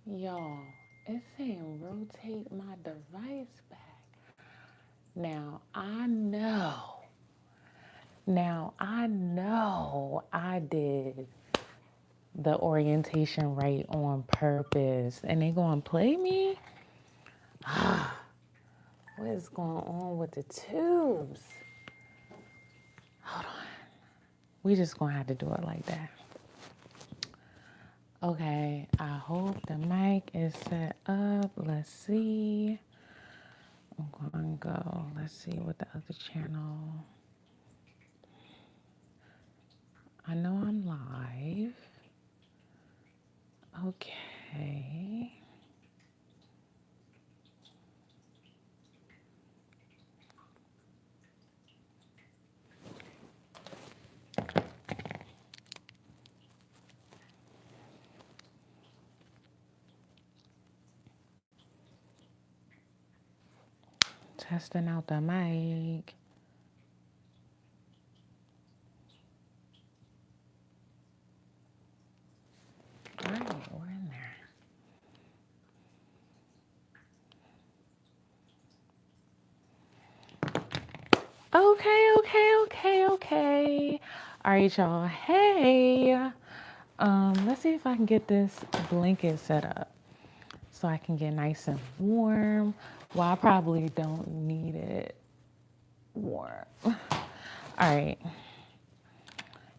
Y'all, it's saying rotate my device back. Now I know. Now I know I did the orientation right on purpose. And they gonna play me? What is going on with the tubes? Hold on. We just gonna have to do it like that. Okay, I hope the mic is set up. Let's see. I'm gonna go. Let's see what the other channel. I know I'm live. Okay. Testing out the mic. All right, we're in there. Okay. All right, y'all. Hey. Let's see if I can get this blanket set up so I can get nice and warm. Well, I probably don't need it warm. All right.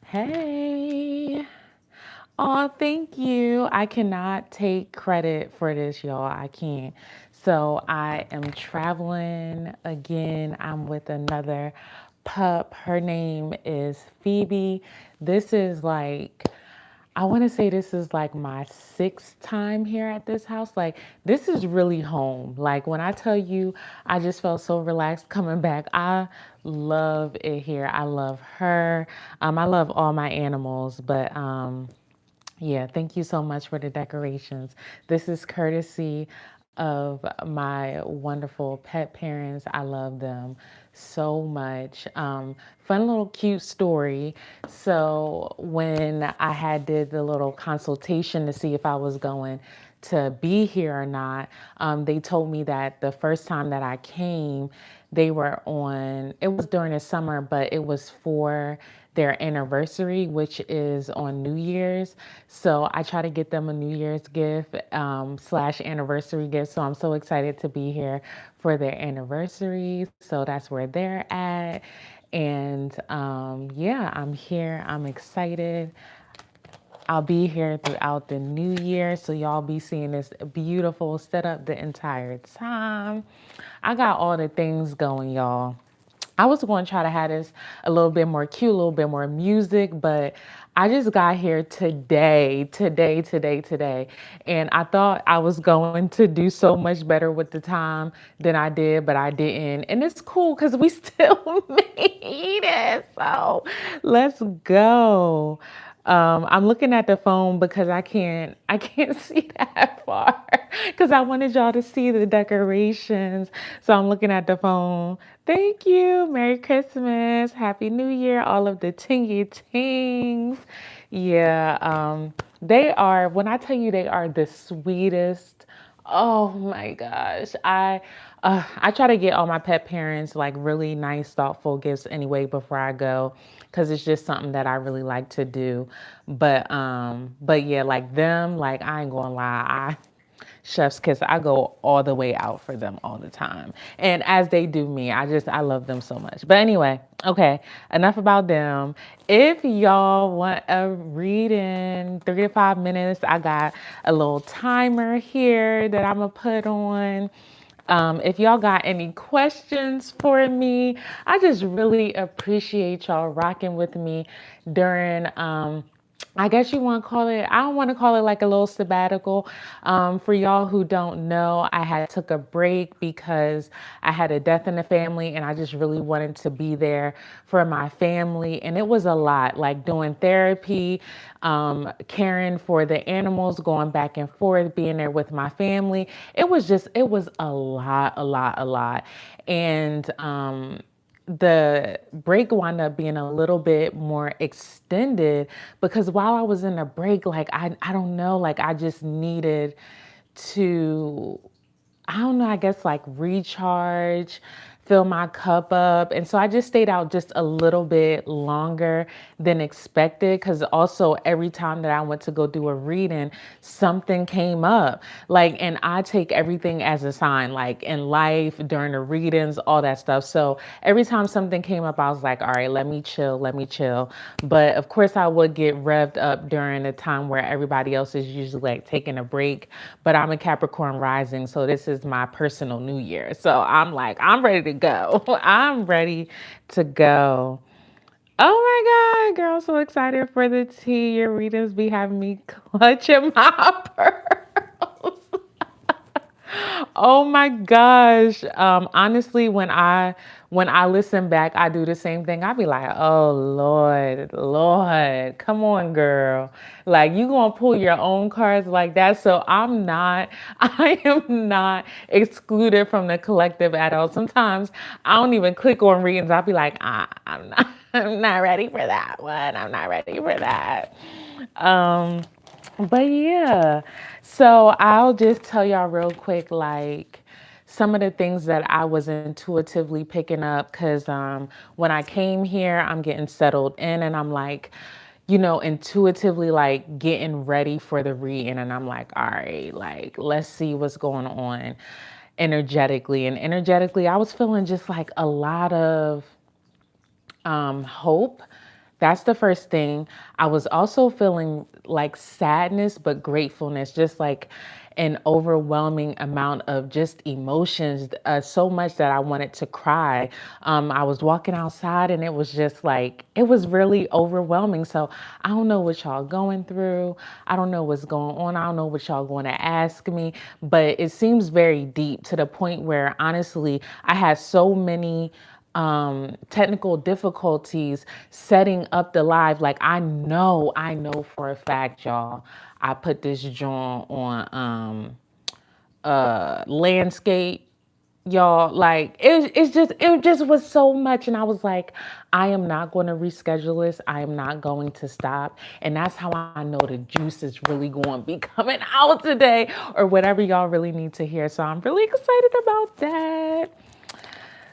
Hey. Oh, thank you. I cannot take credit for this, y'all. I can't. So I am traveling again. I'm with another pup. Her name is Phoebe. This is like, I want to say this is like my sixth time here at this house. Like, this is really home. Like, when I tell you, I just felt so relaxed coming back. I love it here. I love her. I love all my animals, but yeah, thank you so much for the decorations. This is courtesy of my wonderful pet parents. I love them so much. Fun little cute story. So when I had did the little consultation to see if I was going to be here or not, they told me that the first time that I came, they were on, it was during the summer, but it was for their anniversary, which is on New Year's. So I try to get them a New Year's gift slash anniversary gift. So I'm so excited to be here for their anniversary. So that's where they're at. And yeah, I'm here. I'm excited. I'll be here throughout the new year, so y'all be seeing this beautiful setup the entire time. I got all the things going, y'all. I was going to try to have this a little bit more cute, a little bit more music, but I just got here today. And I thought I was going to do so much better with the time than I did, but I didn't. And it's cool because we still made it. So let's go. I'm looking at the phone because I can't see that far because I wanted y'all to see the decorations. So I'm looking at the phone. Thank you. Merry Christmas. Happy New Year. All of the tingy tings. Yeah. They are, when I tell you they are the sweetest. Oh my gosh. I try to get all my pet parents like really nice, thoughtful gifts anyway before I go, because it's just something that I really like to do. But yeah, like them, like I ain't gonna lie, I chef's kiss. I go all the way out for them all the time. And as they do me, I love them so much. But anyway, okay, enough about them. If y'all want a reading, 3 to 5 minutes, I got a little timer here that I'm gonna put on. If y'all got any questions for me, I just really appreciate y'all rocking with me during I guess you want to call it, I don't want to call it like a little sabbatical. For y'all who don't know, I had took a break because I had a death in the family and I just really wanted to be there for my family. And it was a lot, like doing therapy, caring for the animals, going back and forth, being there with my family. It was a lot. And the break wound up being a little bit more extended because while I was in a break, like I don't know, like I just needed to, I don't know, I guess like recharge, fill my cup up. And so I just stayed out just a little bit longer than expected, because also every time that I went to go do a reading, something came up. Like, and I take everything as a sign, like in life, during the readings, all that stuff. So every time something came up, I was like, all right, let me chill, let me chill. But of course, I would get revved up during the time where everybody else is usually like taking a break. But I'm a Capricorn rising, so this is my personal new year. So I'm like, I'm ready to go. I'm ready to go. Oh my God, girl, I'm so excited for the tea. Your readings be having me clutching my pearls. Oh my gosh. Honestly, when I listen back, I do the same thing. I be like, oh Lord, Lord, come on, girl. Like, you gonna pull your own cards like that. So I am not excluded from the collective at all. Sometimes I don't even click on readings. I'll be like, I'm not, I'm not ready for that one. I'm not ready for that. Um, but yeah, so I'll just tell y'all real quick, like some of the things that I was intuitively picking up, because when I came here, I'm getting settled in, and I'm like, intuitively like getting ready for the reading, and I'm like, all right, like let's see what's going on energetically. And energetically, I was feeling just like a lot of hope. That's the first thing. I was also feeling like sadness, but gratefulness, just like an overwhelming amount of just emotions, so much that I wanted to cry. I was walking outside and it was just like, it was really overwhelming. So I don't know what y'all going through. I don't know what's going on. I don't know what y'all going to ask me, but it seems very deep, to the point where honestly, I had so many technical difficulties setting up the live. Like, I know for a fact, y'all, I put this joint on landscape, y'all. Like, it just was so much. And I was like, I am not going to reschedule this. I am not going to stop. And that's how I know the juice is really going to be coming out today, or whatever y'all really need to hear. So I'm really excited about that.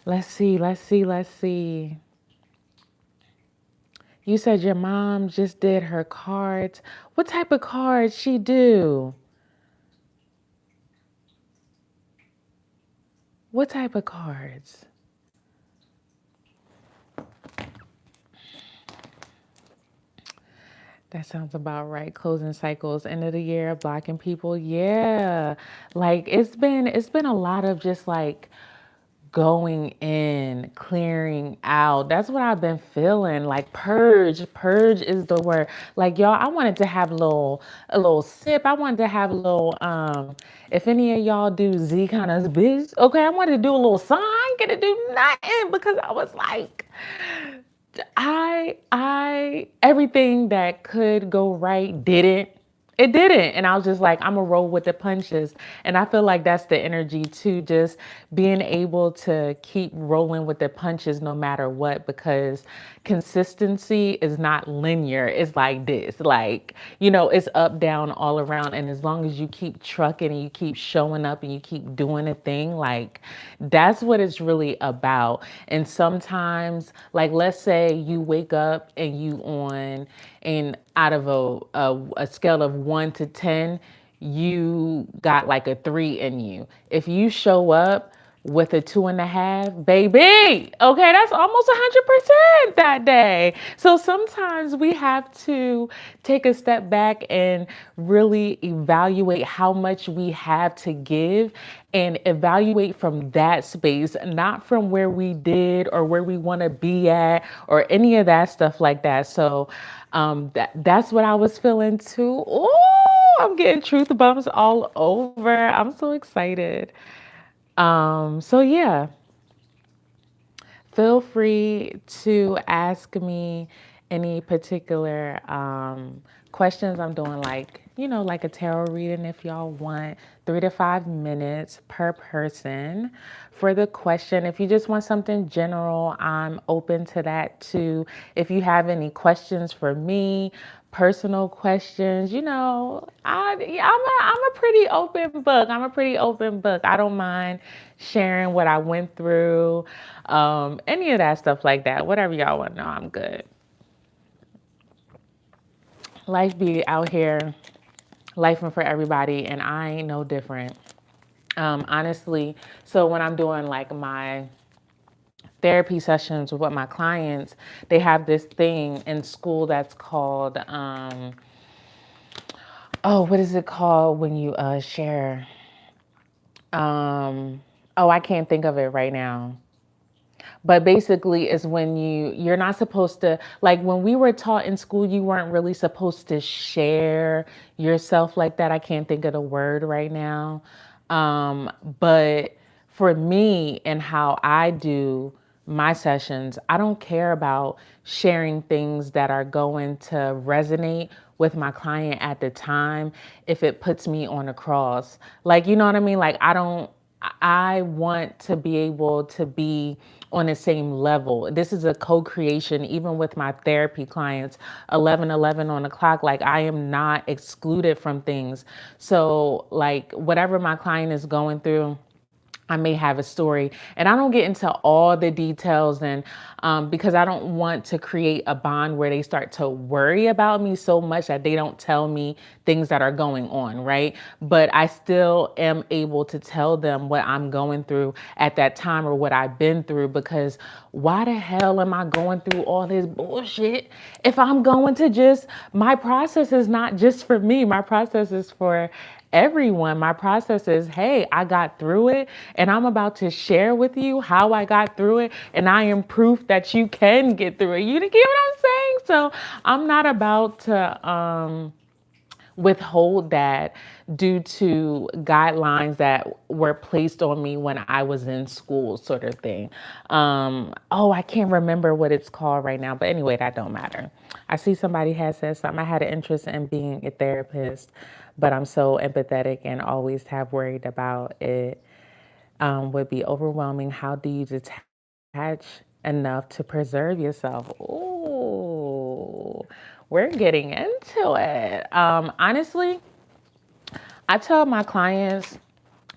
Let's see, let's see, let's see. You said your mom just did her cards. What type of cards she do? What type of cards? That sounds about right. Closing cycles, end of the year, blocking people. Yeah. Like, it's been a lot of just like going in, clearing out. That's what I've been feeling. Like, purge is the word. Like, y'all, I wanted to have a little sip. I wanted to have a little if any of y'all do Z kind of biz, okay, I wanted to do a little sign, get to do nothing, because I was like, everything that could go right didn't. It didn't. And I was just like, I'm gonna roll with the punches. And I feel like that's the energy too, just being able to keep rolling with the punches no matter what, because consistency is not linear. It's like this, like, it's up, down, all around. And as long as you keep trucking and you keep showing up and you keep doing a thing, like, that's what it's really about. And sometimes, like, let's say you wake up and and out of a scale of 1 to 10, you got like a 3 in you. If you show up with a 2.5, baby, okay, that's almost 100% that day. So sometimes we have to take a step back and really evaluate how much we have to give, and evaluate from that space, not from where we did or where we want to be at or any of that stuff like that. So that's what I was feeling too. Oh, I'm getting truth bumps all over. I'm so excited. So yeah, feel free to ask me any particular questions. I'm doing like a tarot reading if y'all want, 3 to 5 minutes per person for the question. If you just want something general, I'm open to that too. If you have any questions for me personal questions, I'm a pretty open book. I'm a pretty open book. I don't mind sharing what I went through, any of that stuff like that. Whatever y'all want to know, I'm good. Life be out here, life for everybody, and I ain't no different. Honestly, so when I'm doing like my therapy sessions with my clients, they have this thing in school that's called, what is it called when you share? I can't think of it right now. But basically, it's when you're not supposed to, like when we were taught in school, you weren't really supposed to share yourself like that. I can't think of the word right now. But for me and how I do my sessions, I don't care about sharing things that are going to resonate with my client at the time if it puts me on a cross. Like, you know what I mean? Like, I want to be able to be on the same level. This is a co-creation, even with my therapy clients, 11:11 on the clock. Like, I am not excluded from things. So like whatever my client is going through, I may have a story, and I don't get into all the details, and because I don't want to create a bond where they start to worry about me so much that they don't tell me things that are going on, right? But I still am able to tell them what I'm going through at that time or what I've been through, because why the hell am I going through all this bullshit if I'm going to just, my process is not just for me, my process is for everyone. My process is, hey, I got through it, and I'm about to share with you how I got through it, and I am proof that you can get through it. You get what I'm saying? So I'm not about to withhold that due to guidelines that were placed on me when I was in school, sort of thing. I can't remember what it's called right now, but anyway, that don't matter. I see somebody has said something. I had an interest in being a therapist, but I'm so empathetic and always have worried about it. Would be overwhelming. How do you detach enough to preserve yourself? Ooh, we're getting into it. Honestly, I tell my clients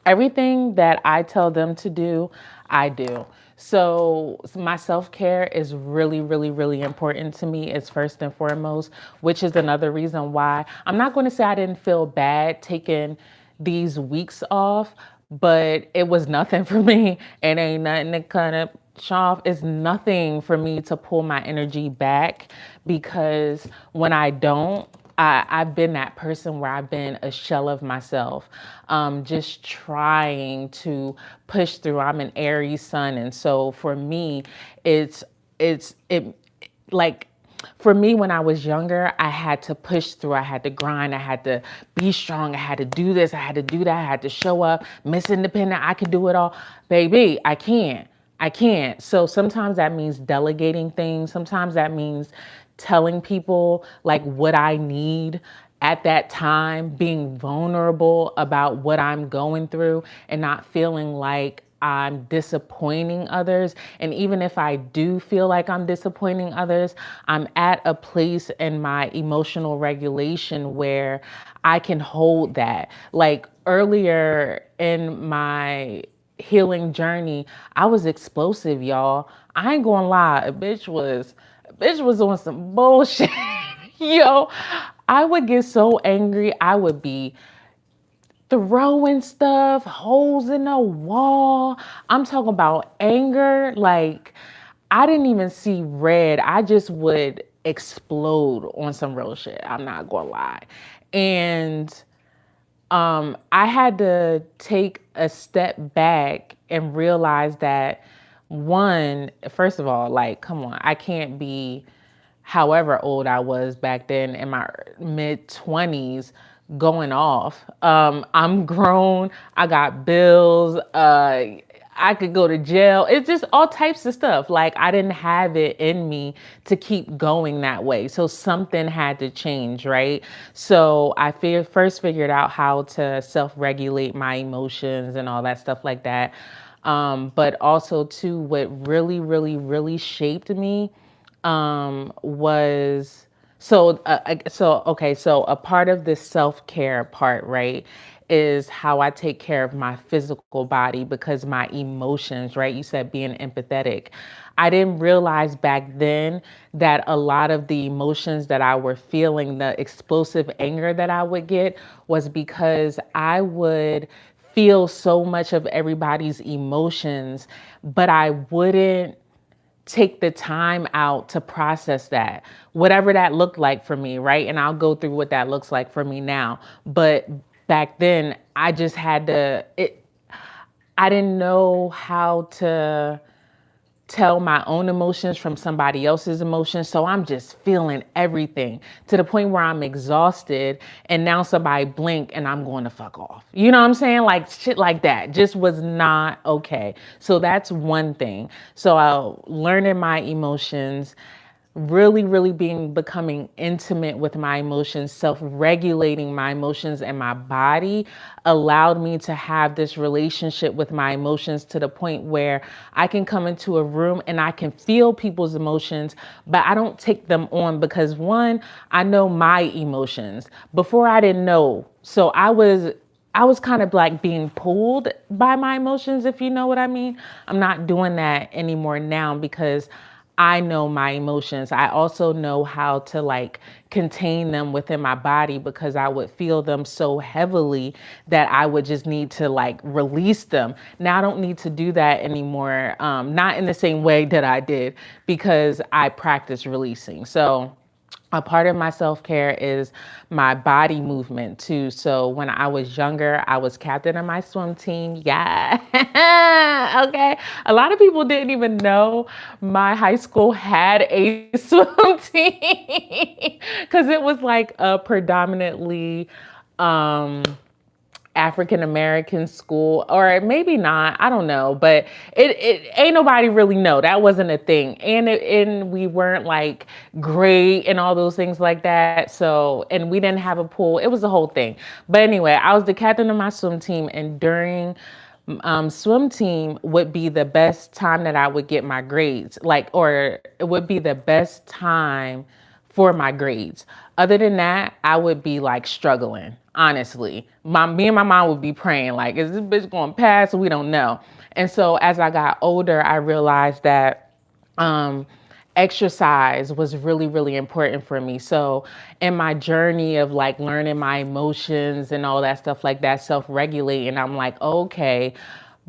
everything that I tell them to do, I do. So my self-care is really, really, really important to me. It's first and foremost, which is another reason why I'm not going to say I didn't feel bad taking these weeks off, but it was nothing for me. It ain't nothing to kind of off. It's nothing for me to pull my energy back, because when I don't, I've been that person where I've been a shell of myself, just trying to push through. I'm an Aries sun, and so for me, it like for me when I was younger, I had to push through. I had to grind. I had to be strong. I had to do this. I had to do that. I had to show up. Miss Independent. I could do it all, baby. I can't. I can't. So sometimes that means delegating things. Sometimes that means telling people like what I need at that time, being vulnerable about what I'm going through and not feeling like I'm disappointing others. And even if I do feel like I'm disappointing others, I'm at a place in my emotional regulation where I can hold that. Like earlier in my healing journey, I was explosive, y'all. I ain't gonna lie, a bitch was on some bullshit. Yo, I would get so angry. I would be throwing stuff, holes in the wall. I'm talking about anger. Like, I didn't even see red. I just would explode on some real shit. I'm not gonna lie. And I had to take a step back and realize that, one, first of all, like, come on, I can't be however old I was back then in my mid 20s going off. I'm grown. I got bills. I could go to jail. It's just all types of stuff. Like, I didn't have it in me to keep going that way. So something had to change, right? So I first figured out how to self-regulate my emotions and all that stuff like that. But also too, what really, really, really shaped me was So a part of this self-care part, right, is how I take care of my physical body because my emotions, right? You said being empathetic. I didn't realize back then that a lot of the emotions that I were feeling, the explosive anger that I would get, was because I would feel so much of everybody's emotions, but I wouldn't take the time out to process that, whatever that looked like for me, right? And I'll go through what that looks like for me now. But back then, I just had I didn't know how to tell my own emotions from somebody else's emotions. So I'm just feeling everything to the point where I'm exhausted. And now somebody blink and I'm going to fuck off. You know what I'm saying? Like shit like that just was not okay. So that's one thing. So learning my emotions, really becoming intimate with my emotions, self-regulating my emotions and my body allowed me to have this relationship with my emotions to the point where I can come into a room and I can feel people's emotions, but I don't take them on because one, I know my emotions. Before I didn't know. So I was kind of like being pulled by my emotions, if you know what I mean. I'm not doing that anymore now because I know my emotions. I also know how to like contain them within my body because I would feel them so heavily that I would just need to like release them. Now I don't need to do that anymore. Not in the same way that I did because I practice releasing. So a part of my self-care is my body movement too. So when I was younger, I was captain of my swim team. Yeah. Okay. A lot of people didn't even know my high school had a swim team because it was like a predominantly African American school, or maybe not. I don't know, but it ain't nobody really know. That wasn't a thing, and we weren't like great and all those things like that. So, and we didn't have a pool. It was a whole thing. But anyway, I was the captain of my swim team, and during swim team would be the best time that I would get my grades, like, or it would be the best time for my grades. Other than that, I would be like struggling, honestly. Me and my mom would be praying, like, is this bitch going to pass? We don't know. And so as I got older, I realized that um, exercise was really important for me. So in my journey of like learning my emotions and all that stuff like that, self-regulating, I'm like, okay,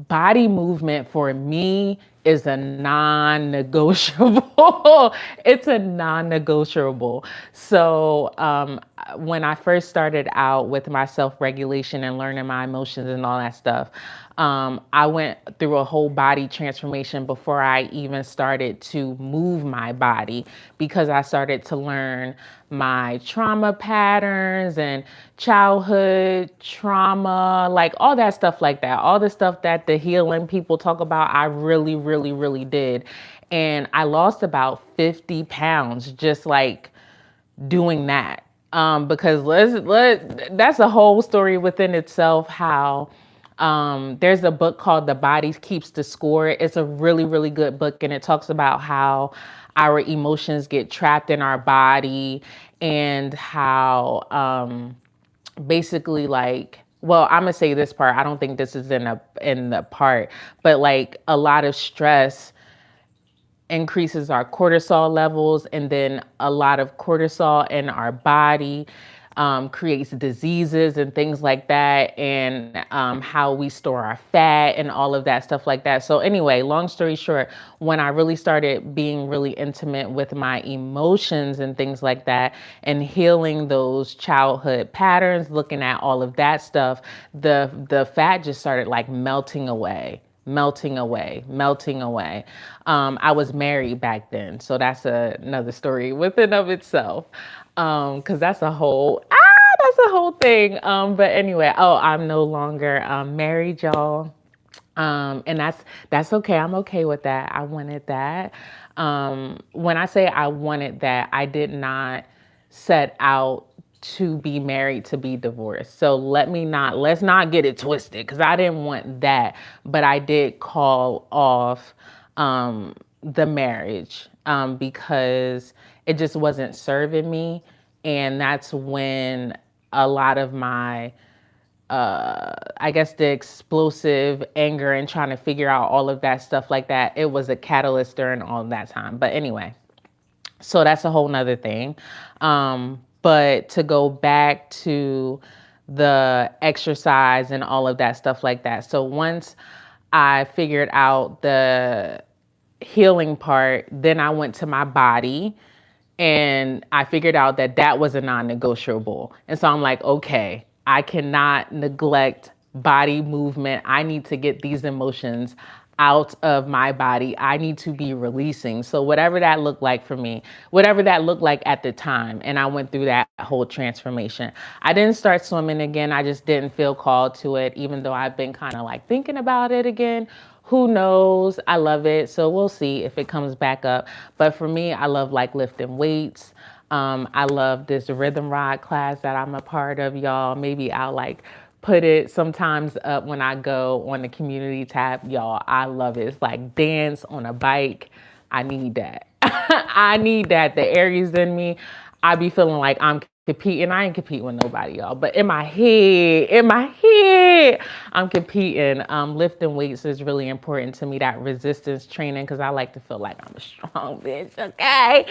body movement for me is a non-negotiable. It's a non-negotiable. So when I first started out with my self-regulation and learning my emotions and all that stuff, I went through a whole body transformation before I even started to move my body because I started to learn my trauma patterns and childhood trauma, like all that stuff like that. All the stuff that the healing people talk about, I really did. And I lost about 50 pounds just like doing that. Because that's a whole story within itself how there's a book called The Body Keeps the Score. It's a really good book, and it talks about how our emotions get trapped in our body and how basically like, well, I'm gonna say this part. I don't think this is in the part, but like a lot of stress increases our cortisol levels, and then a lot of cortisol in our body creates diseases and things like that, and how we store our fat and all of that stuff like that. So anyway, long story short, when I really started being really intimate with my emotions and things like that and healing those childhood patterns, looking at all of that stuff, the fat just started like melting away. Melting away. I was married back then, so that's another story within of itself. Because that's a whole thing. But anyway, I'm no longer married, y'all. And that's okay. I'm okay with that. I wanted that. When I say I wanted that, I did not set out to be married to be divorced. So let's not get it twisted because I didn't want that, but I did call off the marriage because it just wasn't serving me. And that's when a lot of my I guess the explosive anger and trying to figure out all of that stuff like that, it was a catalyst during all of that time. But anyway, so that's a whole nother thing. But to go back to the exercise and all of that stuff like that. So once I figured out the healing part, then I went to my body and I figured out that that was a non-negotiable. And so I'm like, okay, I cannot neglect body movement. I need to get these emotions out of my body. I need to be releasing. So whatever that looked like for me, whatever that looked like at the time. And I went through that whole transformation. I didn't start swimming again. I just didn't feel called to it, even though I've been kind of like thinking about it again. Who knows? I love it. So we'll see if it comes back up. But for me, I love like lifting weights. I love this rhythm ride class that I'm a part of, y'all. Maybe I'll like put it sometimes up when I go on the community tab, y'all. I love it. It's like dance on a bike. I need that. I need that. The Aries in me, I be feeling like I'm competing. I ain't competing with nobody, y'all. But in my head, I'm competing. Lifting weights is really important to me. That resistance training, because I like to feel like I'm a strong bitch. Okay,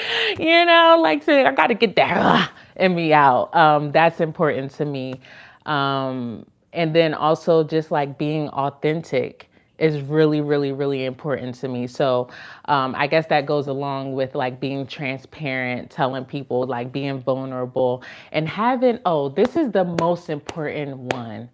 like I got to get that in me out. That's important to me. And then also just like being authentic is really, really, really important to me. So I guess that goes along with like being transparent, telling people, like being vulnerable and having, this is the most important one.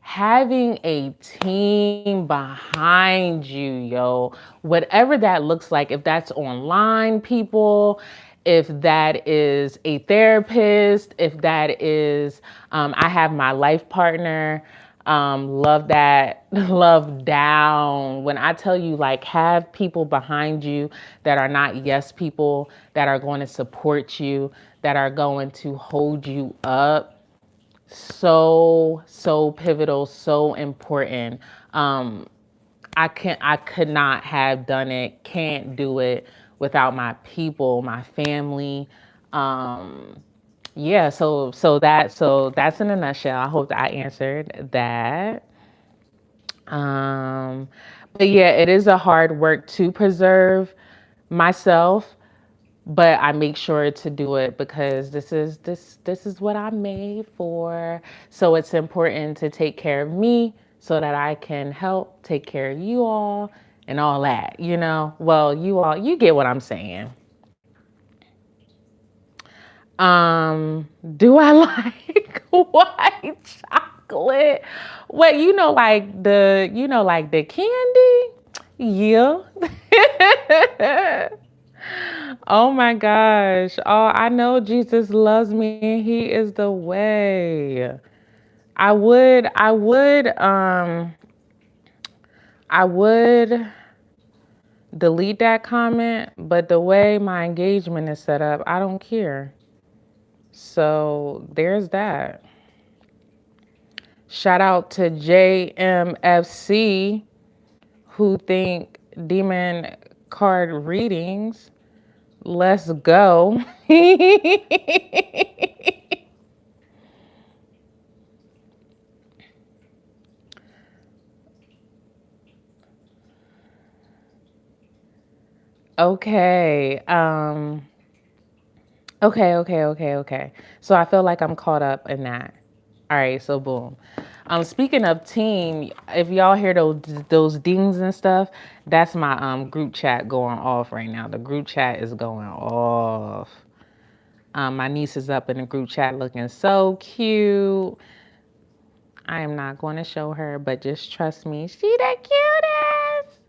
Having a team behind you, yo, whatever that looks like, if that's online people, if that is a therapist, if that is, I have my life partner, love that, love down. When I tell you, like, have people behind you that are not yes people, that are going to support you, that are going to hold you up. So pivotal, so important. I could not have done it, can't do it without my people, my family. Yeah, so that's in a nutshell. I hope that I answered that. Um, but yeah, it is a hard work to preserve myself, but I make sure to do it because this is what I'm made for. So it's important to take care of me so that I can help take care of you all and all that, Well, you get what I'm saying. Do I like white chocolate? Well, like the candy? Yeah. Oh my gosh. Oh, I know Jesus loves me and he is the way. I would delete that comment, but the way my engagement is set up, I don't care. So there's that. Shout out to JMFC who think demon card readings. Let's go. Okay. Okay. So I feel like I'm caught up in that. All right, so boom. Speaking of team, if y'all hear those dings and stuff, that's my group chat going off right now. The group chat is going off. My niece is up in the group chat looking so cute. I am not going to show her, but just trust me, she the cutest.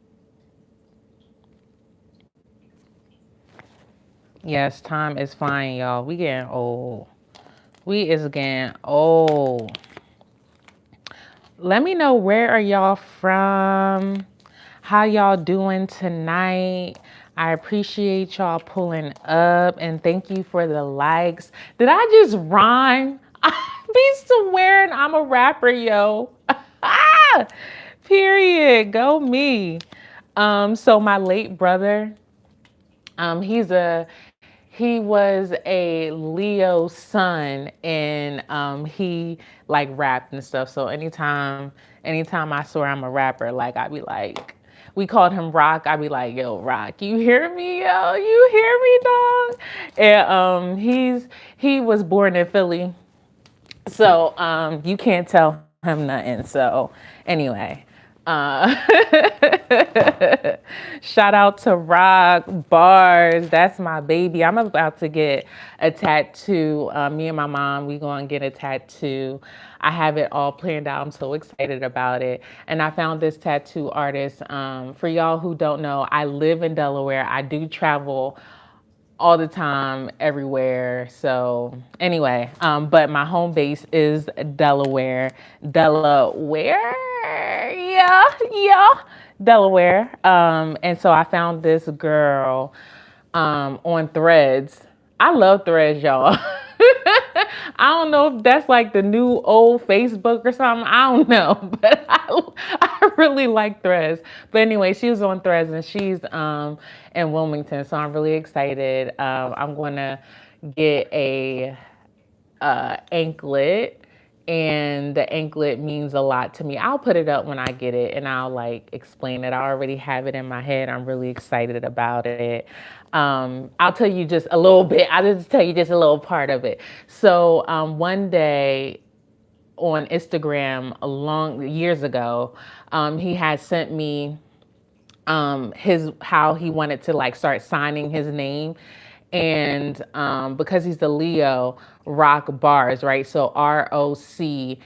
Yes, time is flying, y'all. We getting old. We is getting old. Let me know, where are y'all from? How y'all doing tonight? I appreciate y'all pulling up and thank you for the likes. Did I just rhyme? I be swearing I'm a rapper, yo. Period. Go me. So my late brother, he's a he was a Leo sun, and he like rapped and stuff. So anytime I swear I'm a rapper, like I'd be like, we called him Rock. I'd be like, yo, Rock, you hear me, yo, you hear me, dog? And he was born in Philly, so you can't tell him nothing. So anyway, uh, shout out to Rock Bars. That's my baby. I'm about to get a tattoo. Me and my mom, we going to get a tattoo. I have it all planned out. I'm so excited about it. And I found this tattoo artist. For y'all who don't know, I live in Delaware. I do travel all the time, everywhere. So anyway, but my home base is Delaware. Delaware? Yeah, Delaware. And so I found this girl on Threads. I love Threads, y'all. I don't know if that's like the new old Facebook or something. I don't know, but I really like Threads. But anyway, she was on Threads, and she's in Wilmington, so I'm really excited. I'm gonna get a anklet, and the anklet means a lot to me. I'll put it up when I get it, and I'll like explain it. I already have it in my head. I'm really excited about it. I'll tell you just a little bit. I'll just tell you just a little part of it. So one day on Instagram, a long years ago, he had sent me his how he wanted to like start signing his name, and because he's the Leo, Rock Bars, right? So ROCBARZ,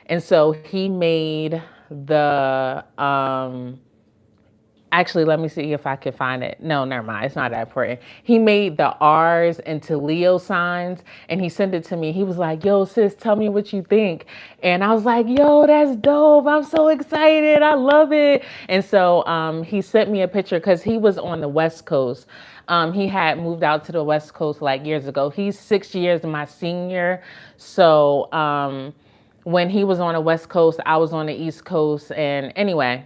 and so he made the actually, let me see if I can find it. No, never mind. It's not that important. He made the R's into Leo signs, and he sent it to me. He was like, yo, sis, tell me what you think. And I was like, yo, that's dope. I'm so excited. I love it. And so he sent me a picture because he was on the West Coast. He had moved out to the West Coast like years ago. He's 6 years my senior. So when he was on the West Coast, I was on the East Coast. And anyway,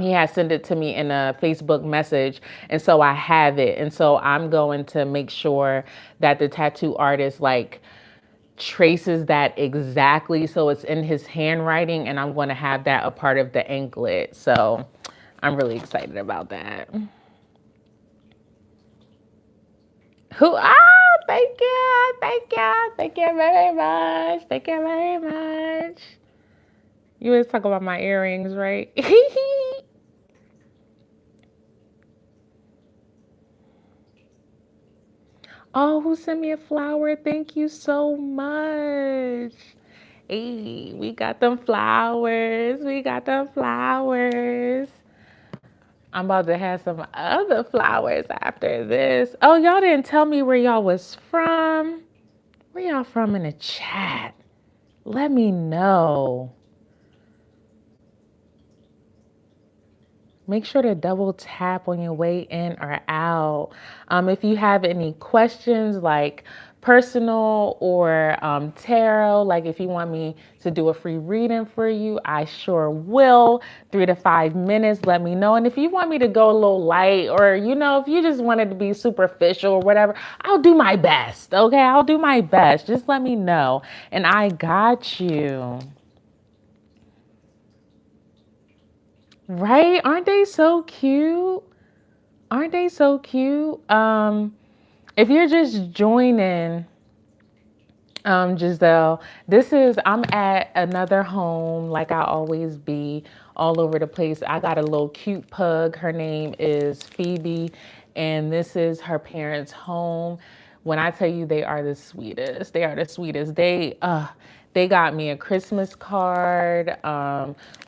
he had sent it to me in a Facebook message, and so I have it. And so I'm going to make sure that the tattoo artist like traces that exactly so it's in his handwriting, and I'm going to have that a part of the anklet. So I'm really excited about that. Thank you very much. Thank you very much. You was talking about my earrings, right? Oh, who sent me a flower? Thank you so much. Hey, we got them flowers. We got them flowers. I'm about to have some other flowers after this. Oh, y'all didn't tell me where y'all was from. Where y'all from in the chat? Let me know. Make sure to double tap on your way in or out. If you have any questions like personal or tarot, like if you want me to do a free reading for you, I sure will. 3 to 5 minutes, let me know. And if you want me to go a little light, or if you just wanted to be superficial or whatever, I'll do my best. Okay, I'll do my best. Just let me know. And I got you. Right? Aren't they so cute? Aren't they so cute? If you're just joining, Giselle, I'm at another home like I always be, all over the place. I got a little cute pug. Her name is Phoebe, and this is her parents' home. When I tell you they are the sweetest, they are the sweetest. They got me a Christmas card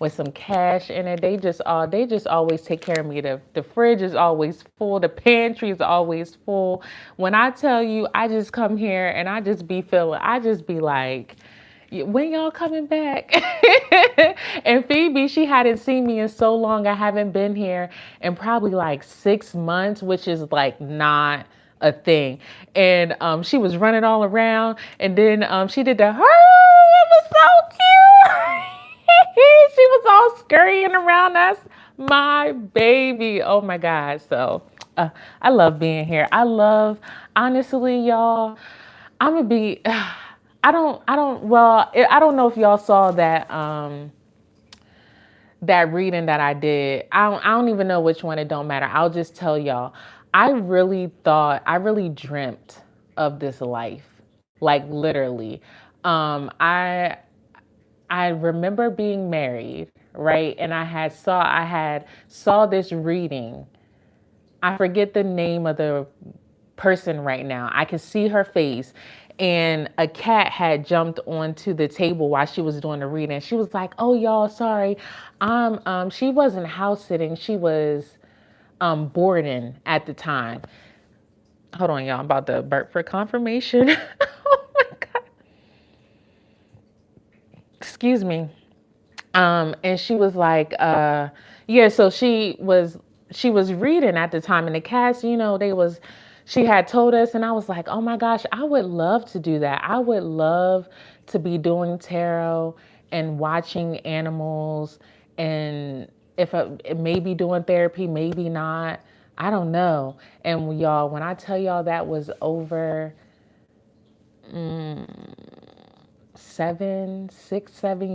with some cash in it. They just always take care of me. The fridge is always full. The pantry is always full. When I tell you, I just come here and I just be like, when y'all coming back? And Phoebe, she hadn't seen me in so long. I haven't been here in probably like 6 months, which is like not a thing. And she was running all around, and then she did the, it was so cute. She was all scurrying around us. My baby. Oh my God. So I love being here. I love, honestly, y'all, I'm gonna be, I don't know if y'all saw that reading that I did. I don't even know which one. It don't matter. I'll just tell y'all. I really dreamt of this life, like literally. Um, I I remember being married, right? And I had saw this reading. I forget the name of the person right now. I could see her face. And a cat had jumped onto the table while she was doing the reading. She was like, "Oh, y'all, sorry. She wasn't house sitting. She was boarding at the time." Hold on, y'all. I'm about to burp for confirmation. Oh my God. Excuse me. And she was like, yeah, so she was reading at the time, and the cast, she had told us, and I was like, oh my gosh, I would love to do that. I would love to be doing tarot and watching animals, and if I, maybe doing therapy, maybe not. I don't know. And y'all, when I tell y'all that was over 7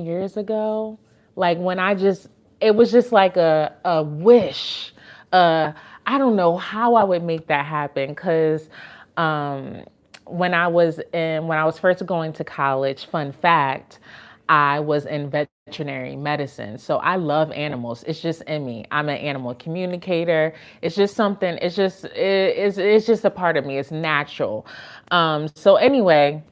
years ago, like when it was just like a wish. I don't know how I would make that happen because um, when I was first going to college, fun fact, I was in veterinary medicine. So I love animals. It's just in me. I'm an animal communicator. It's just something, it's just a part of me. It's natural. So anyway,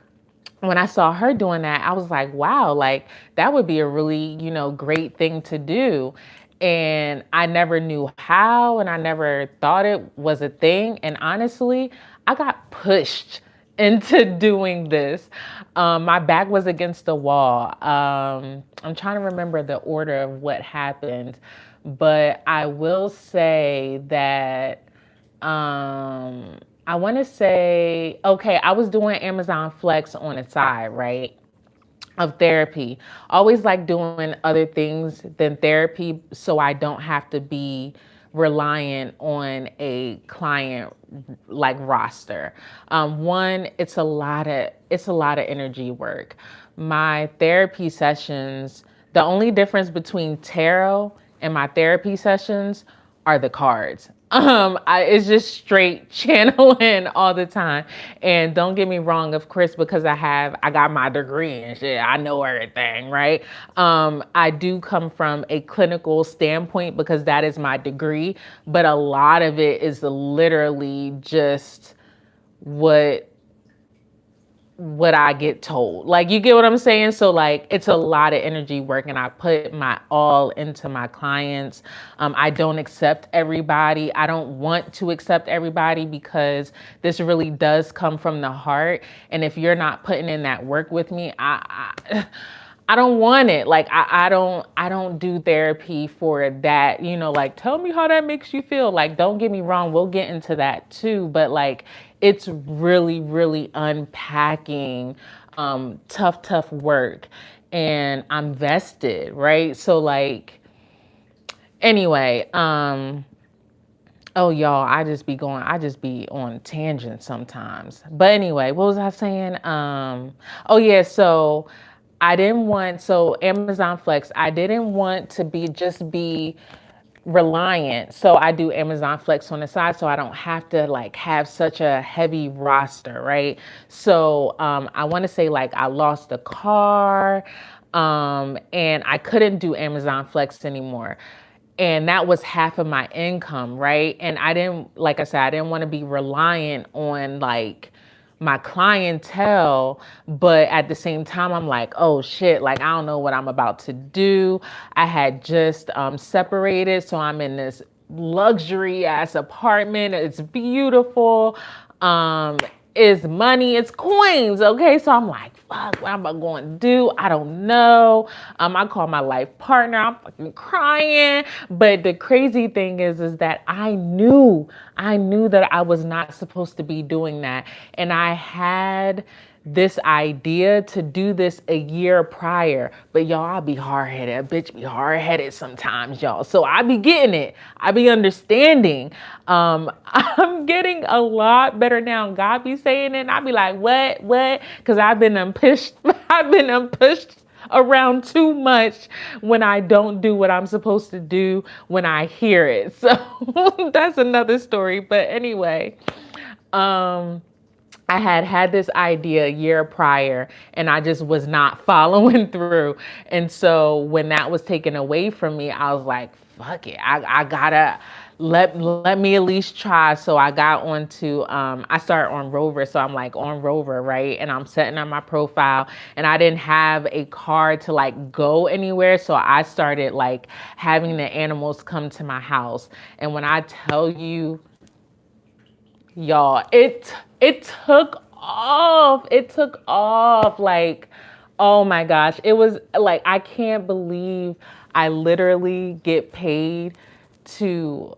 when I saw her doing that, I was like, wow, like that would be a really, great thing to do. And I never knew how, and I never thought it was a thing. And honestly, I got pushed into doing this. My back was against the wall. I'm trying to remember the order of what happened, but I will say that I want to say, okay, I was doing Amazon Flex on the side, right? Of therapy. Always like doing other things than therapy so I don't have to be reliant on a client like roster. One, it's a lot of energy work. My therapy sessions, the only difference between tarot and my therapy sessions are the cards. It's just straight channeling all the time. And don't get me wrong, of course, because I got my degree and shit, I know everything, right? I do come from a clinical standpoint because that is my degree, but a lot of it is literally just what I get told. Like, you get what I'm saying? So like, it's a lot of energy work, and I put my all into my clients. I don't accept everybody. I don't want to accept everybody because this really does come from the heart. And if you're not putting in that work with me, I don't want it. Like I don't do therapy for that, like tell me how that makes you feel. Like, don't get me wrong, we'll get into that too, but like it's really, really unpacking tough work, and I'm vested, right? So like anyway, oh y'all, I just be on tangents sometimes. But anyway, what was I saying? Oh yeah, so so Amazon Flex, I didn't want to be reliant. So I do Amazon Flex on the side so I don't have to like have such a heavy roster, right? So I want to say like I lost a car, and I couldn't do Amazon Flex anymore. And that was half of my income, right? And I didn't, like I said, I didn't want to be reliant on like my clientele, but at the same time, I'm like, oh shit, like I don't know what I'm about to do. I had just separated, so I'm in this luxury ass apartment. It's beautiful. Um, it's money, it's coins, okay? So I'm like, fuck, what am I going to do? I don't know. I call my life partner. I'm fucking crying. But the crazy thing is that I knew that I was not supposed to be doing that. And I had this idea to do this a year prior. But y'all, I be hard-headed. A bitch be hard-headed sometimes, y'all. So I be getting it. I be understanding. I'm getting a lot better now. God be saying it, and I be like, what? Because I've been pushed. I've been pushed around too much when I don't do what I'm supposed to do when I hear it. So that's another story. But anyway, I had this idea a year prior and I just was not following through. And so when that was taken away from me, I was like, fuck it. I gotta let me at least try. So I got onto, I started on Rover. So I'm like on Rover, right? And I'm setting up my profile and I didn't have a car to like go anywhere. So I started like having the animals come to my house. And when I tell you, y'all, it took off. It took off. Like, oh my gosh. It was like, I can't believe I literally get paid to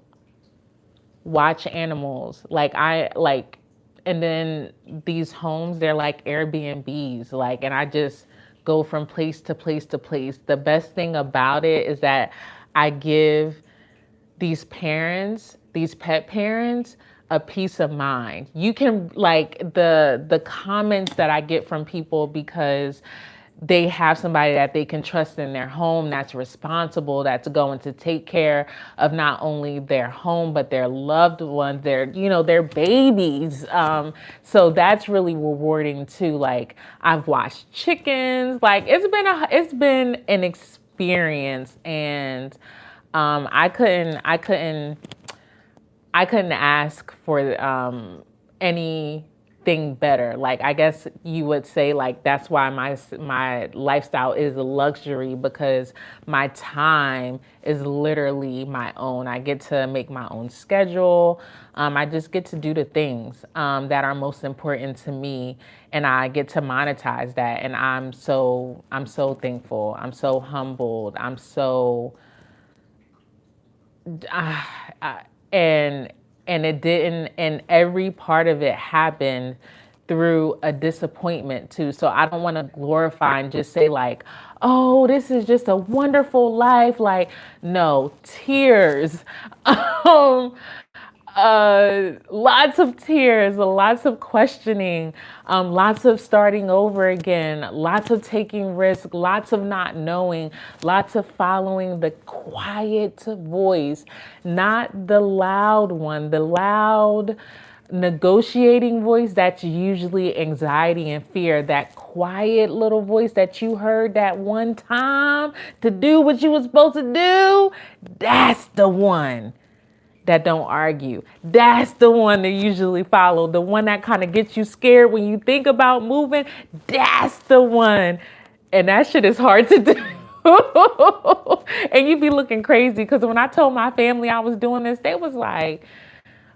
watch animals. And then these homes, they're like Airbnbs. Like, and I just go from place to place to place. The best thing about it is that I give these parents, these pet parents, a peace of mind. You can like the comments that I get from people because they have somebody that they can trust in their home that's responsible, that's going to take care of not only their home but their loved ones, their babies. So that's really rewarding too. Like I've watched chickens. Like it's been an experience, and I couldn't ask for anything better. Like I guess you would say like that's why my lifestyle is a luxury, because my time is literally my own. I get to make my own schedule. I just get to do the things that are most important to me, and I get to monetize that. And I'm so thankful. I'm so humbled. I'm so and it didn't, and every part of it happened through a disappointment too. So I don't want to glorify and just say like, oh, this is just a wonderful life. Like, no, tears. um Lots of tears, lots of questioning, lots of starting over again, lots of taking risks, lots of not knowing, lots of following the quiet voice, not the loud one, the loud negotiating voice. That's usually anxiety and fear. That quiet little voice that you heard that one time to do what you were supposed to do, that's the one that don't argue. That's the one that usually follow. The one that kind of gets you scared when you think about moving. That's the one. And that shit is hard to do. And you be looking crazy, because when I told my family I was doing this, they was like,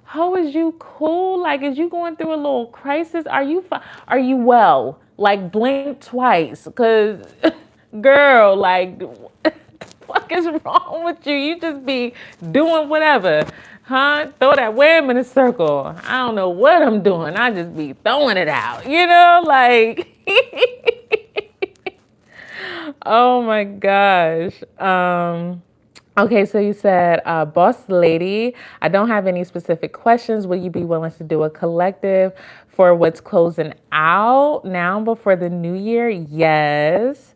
how is you cool? Like, is you going through a little crisis? Are you well? Like, blink twice. Because, girl, like, fuck is wrong with you? You just be doing whatever, huh? Throw that worm in a circle. I don't know what I'm doing. I just be throwing it out, like. Oh my gosh. Okay, so you said, boss lady, I don't have any specific questions. Will you be willing to do a collective for what's closing out now before the new year? Yes.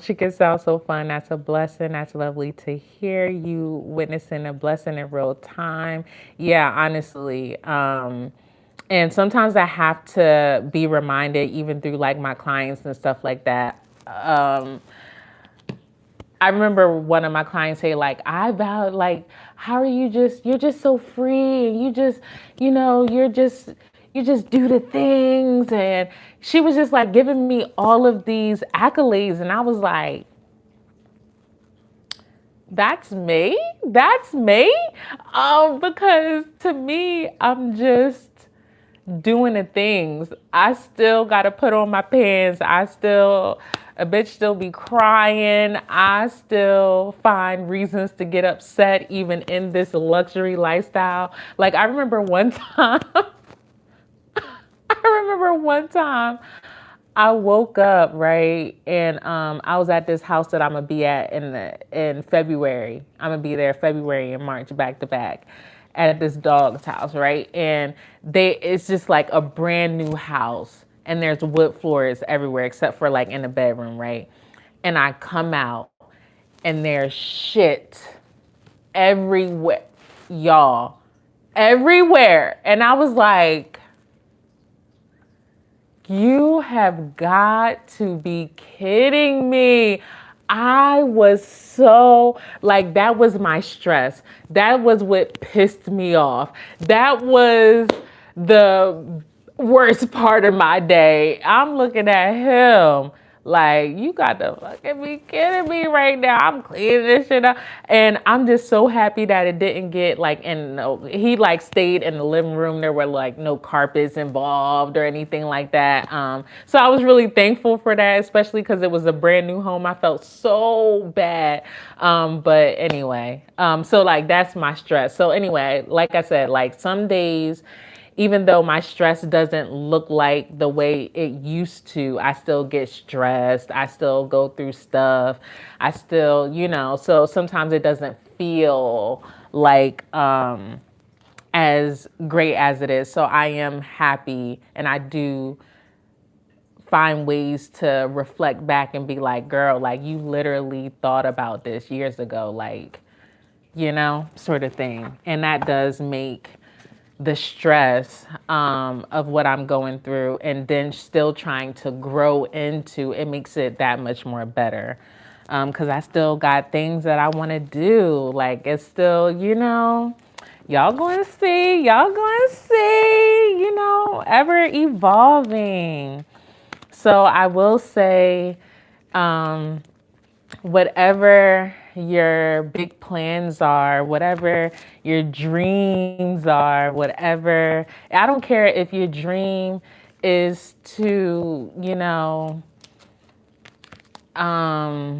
Chicken sounds so fun. That's a blessing. That's lovely to hear you witnessing a blessing in real time. Yeah, honestly. And sometimes I have to be reminded, even through like my clients and stuff like that. I remember one of my clients say like, I vowed, like, how are you're just so free, and you just do the things. And she was just like giving me all of these accolades. And I was like, that's me? That's me? Because to me, I'm just doing the things. I still got to put on my pants. A bitch still be crying. I still find reasons to get upset even in this luxury lifestyle. Like I remember one time, remember one time I woke up, right, and I was at this house that I'm gonna be at in February. I'm gonna be there February and March back to back at this dog's house, right? And it's just like a brand new house, and there's wood floors everywhere except for like in the bedroom, right? And I come out, and there's shit everywhere, y'all, everywhere, and I was like, you have got to be kidding me. I was so like, that was my stress. That was what pissed me off. That was the worst part of my day. I'm looking at him like, you got to fucking be kidding me right now. I'm cleaning this shit up. And I'm just so happy that it didn't get like, he like stayed in the living room. There were like no carpets involved or anything like that. So I was really thankful for that, especially because it was a brand new home. I felt so bad. But anyway, so like that's my stress. So anyway, like I said, like some days, even though my stress doesn't look like the way it used to, I still get stressed. I still go through stuff. I still, so sometimes it doesn't feel like as great as it is. So I am happy, and I do find ways to reflect back and be like, girl, like you literally thought about this years ago, like, sort of thing. And that does make the stress of what I'm going through and then still trying to grow into it makes it that much more better. Because I still got things that I want to do. Like it's still, y'all going to see, ever evolving. So I will say, whatever your big plans are, whatever your dreams are, whatever, I don't care if your dream is to, I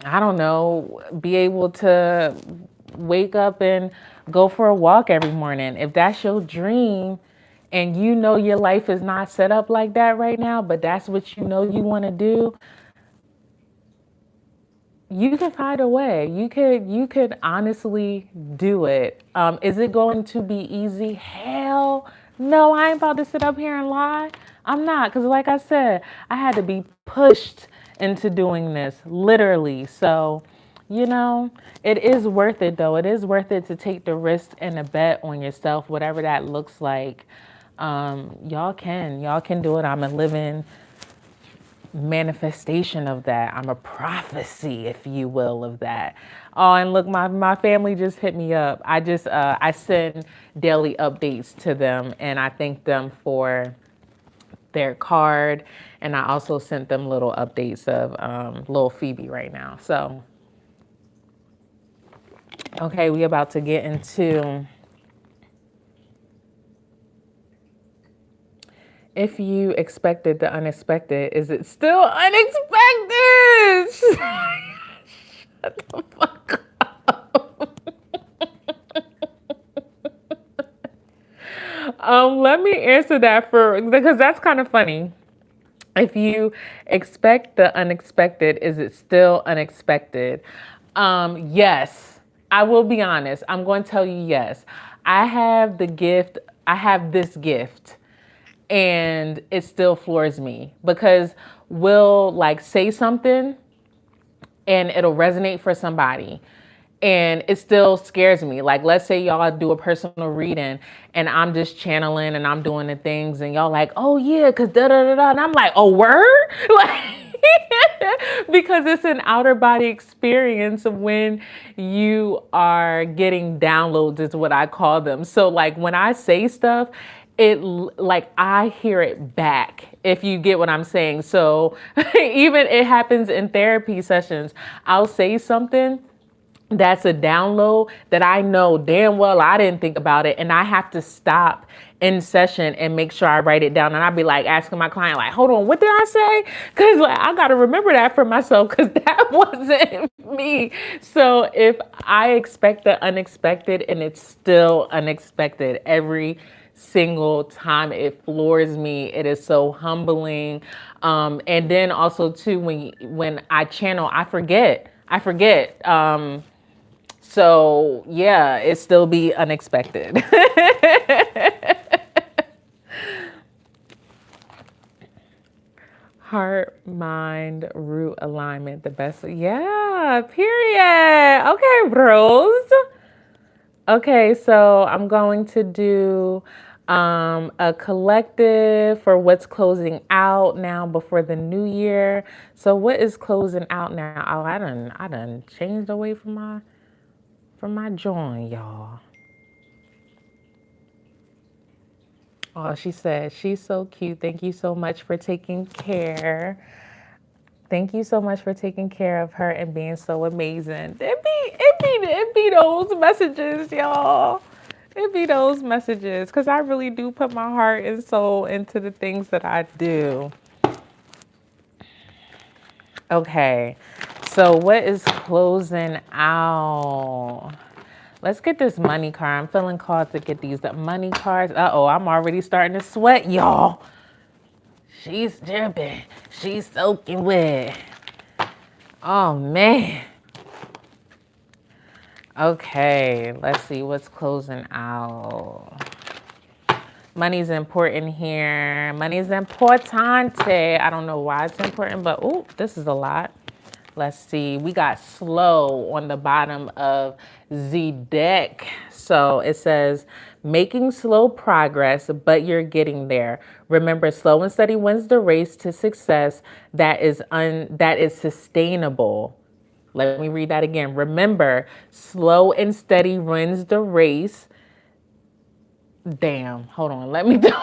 don't know, be able to wake up and go for a walk every morning. If that's your dream and your life is not set up like that right now, but that's what you want to do, you can find a way. You could honestly do it. Is it going to be easy? Hell no, I ain't about to sit up here and lie. I'm not, because like I said, I had to be pushed into doing this, literally. So, it is worth it though. It is worth it to take the risk and a bet on yourself, whatever that looks like. Y'all can do it. I'm a living manifestation of that. I'm a prophecy, if you will, of that. Oh, and look, my family just hit me up. I send daily updates to them, and I thank them for their card, and I also sent them little updates of little Phoebe right now. So, okay, we about to get into if you expected the unexpected, is it still unexpected? Shut the fuck up. Let me answer that because that's kind of funny. If you expect the unexpected, is it still unexpected? Yes, I will be honest. I'm going to tell you yes. I have this gift, and it still floors me because we'll like say something and it'll resonate for somebody, and it still scares me. Like, let's say y'all do a personal reading and I'm just channeling and I'm doing the things and y'all like, oh yeah, cause da da da da. And I'm like, oh word? Like, because it's an outer body experience when you are getting downloads is what I call them. So like when I say stuff, like I hear it back, if you get what I'm saying. So even it happens in therapy sessions. I'll say something that's a download that I know damn well I didn't think about it, and I have to stop in session and make sure I write it down. And I'd be like asking my client, like, hold on, what did I say? Because like I got to remember that for myself, because that wasn't me. So if I expect the unexpected and it's still unexpected every single time. It floors me. It is so humbling. And then also too, when I channel, I forget. So yeah, it still be unexpected. Heart, mind, root alignment, the best. Yeah, period. Okay, bros. Okay, so I'm going to do a collective for what's closing out now before the new year. So what is closing out now? Oh, I done changed away from my joint, y'all. Oh, she said she's so cute. Thank you so much for taking care. Thank you so much for taking care of her and being so amazing. It be those messages, y'all. It be those messages, because I really do put my heart and soul into the things that I do. Okay, so what is closing out? Let's get this money card. I'm feeling called to get these money cards. Uh-oh, I'm already starting to sweat, y'all. She's dripping. She's soaking wet. Oh, man. Okay, let's see what's closing out. Money's important here. Money's importante. I don't know why it's important, but oh, this is a lot. Let's see. We got slow on the bottom of the deck. So it says, making slow progress, but you're getting there. Remember, slow and steady wins the race to success that is sustainable. Let me read that again. Remember, slow and steady wins the race. Damn, hold on. Let me do it.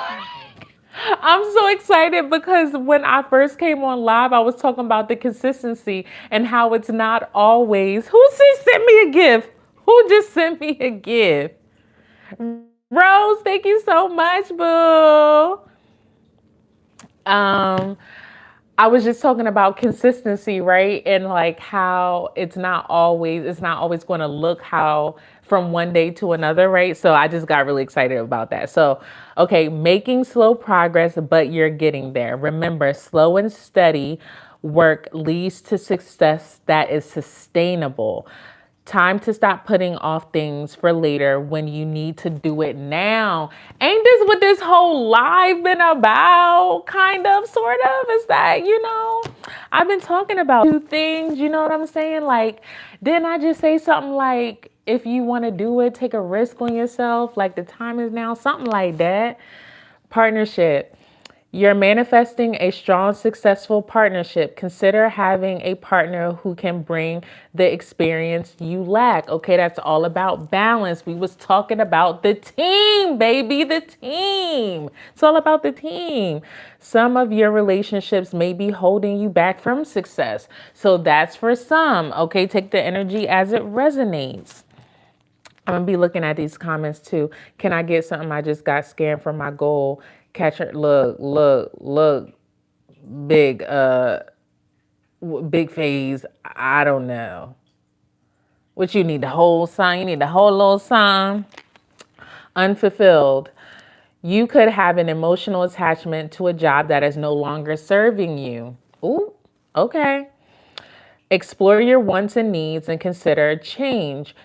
I'm so excited because when I first came on live, I was talking about the consistency and how it's not always. Who just sent me a gift? Who just sent me a gift? Rose, thank you so much, boo. I was just talking about consistency, right? And like how it's not always going to look how from one day to another, right? So I just got really excited about that. So, okay, making slow progress, but you're getting there. Remember, slow and steady work leads to success that is sustainable. Time to stop putting off things for later when you need to do it now. Ain't this what this whole live been about? Kind of, sort of. Is that, I've been talking about two things, you know what I'm saying? Like, didn't I just say something like, if you want to do it, take a risk on yourself, like the time is now, something like that. Partnership. You're manifesting a strong, successful partnership. Consider having a partner who can bring the experience you lack. Okay, that's all about balance. We was talking about the team, baby, the team. It's all about the team. Some of your relationships may be holding you back from success. So that's for some. Okay, take the energy as it resonates. I'm gonna be looking at these comments too. Can I get something? I just got scammed from my goal. Catcher, look, big, big phase. I don't know. What you need, the whole sign? You need the whole little sign. Unfulfilled. You could have an emotional attachment to a job that is no longer serving you. Ooh, okay. Explore your wants and needs and consider change.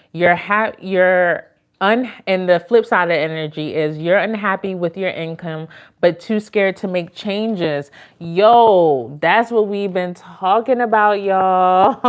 And the flip side of the energy is you're unhappy with your income, but too scared to make changes. Yo, that's what we've been talking about, y'all.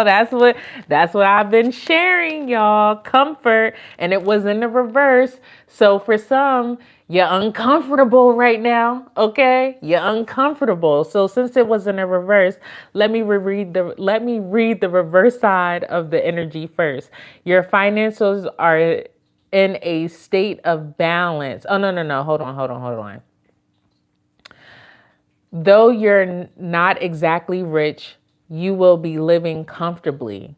that's what I've been sharing, y'all. Comfort, and it was in the reverse. So for some, you're uncomfortable right now, okay? You're uncomfortable. So since it was in a reverse, let me read the reverse side of the energy first. Your finances are in a state of balance. Oh, no. Hold on. Though you're not exactly rich, you will be living comfortably.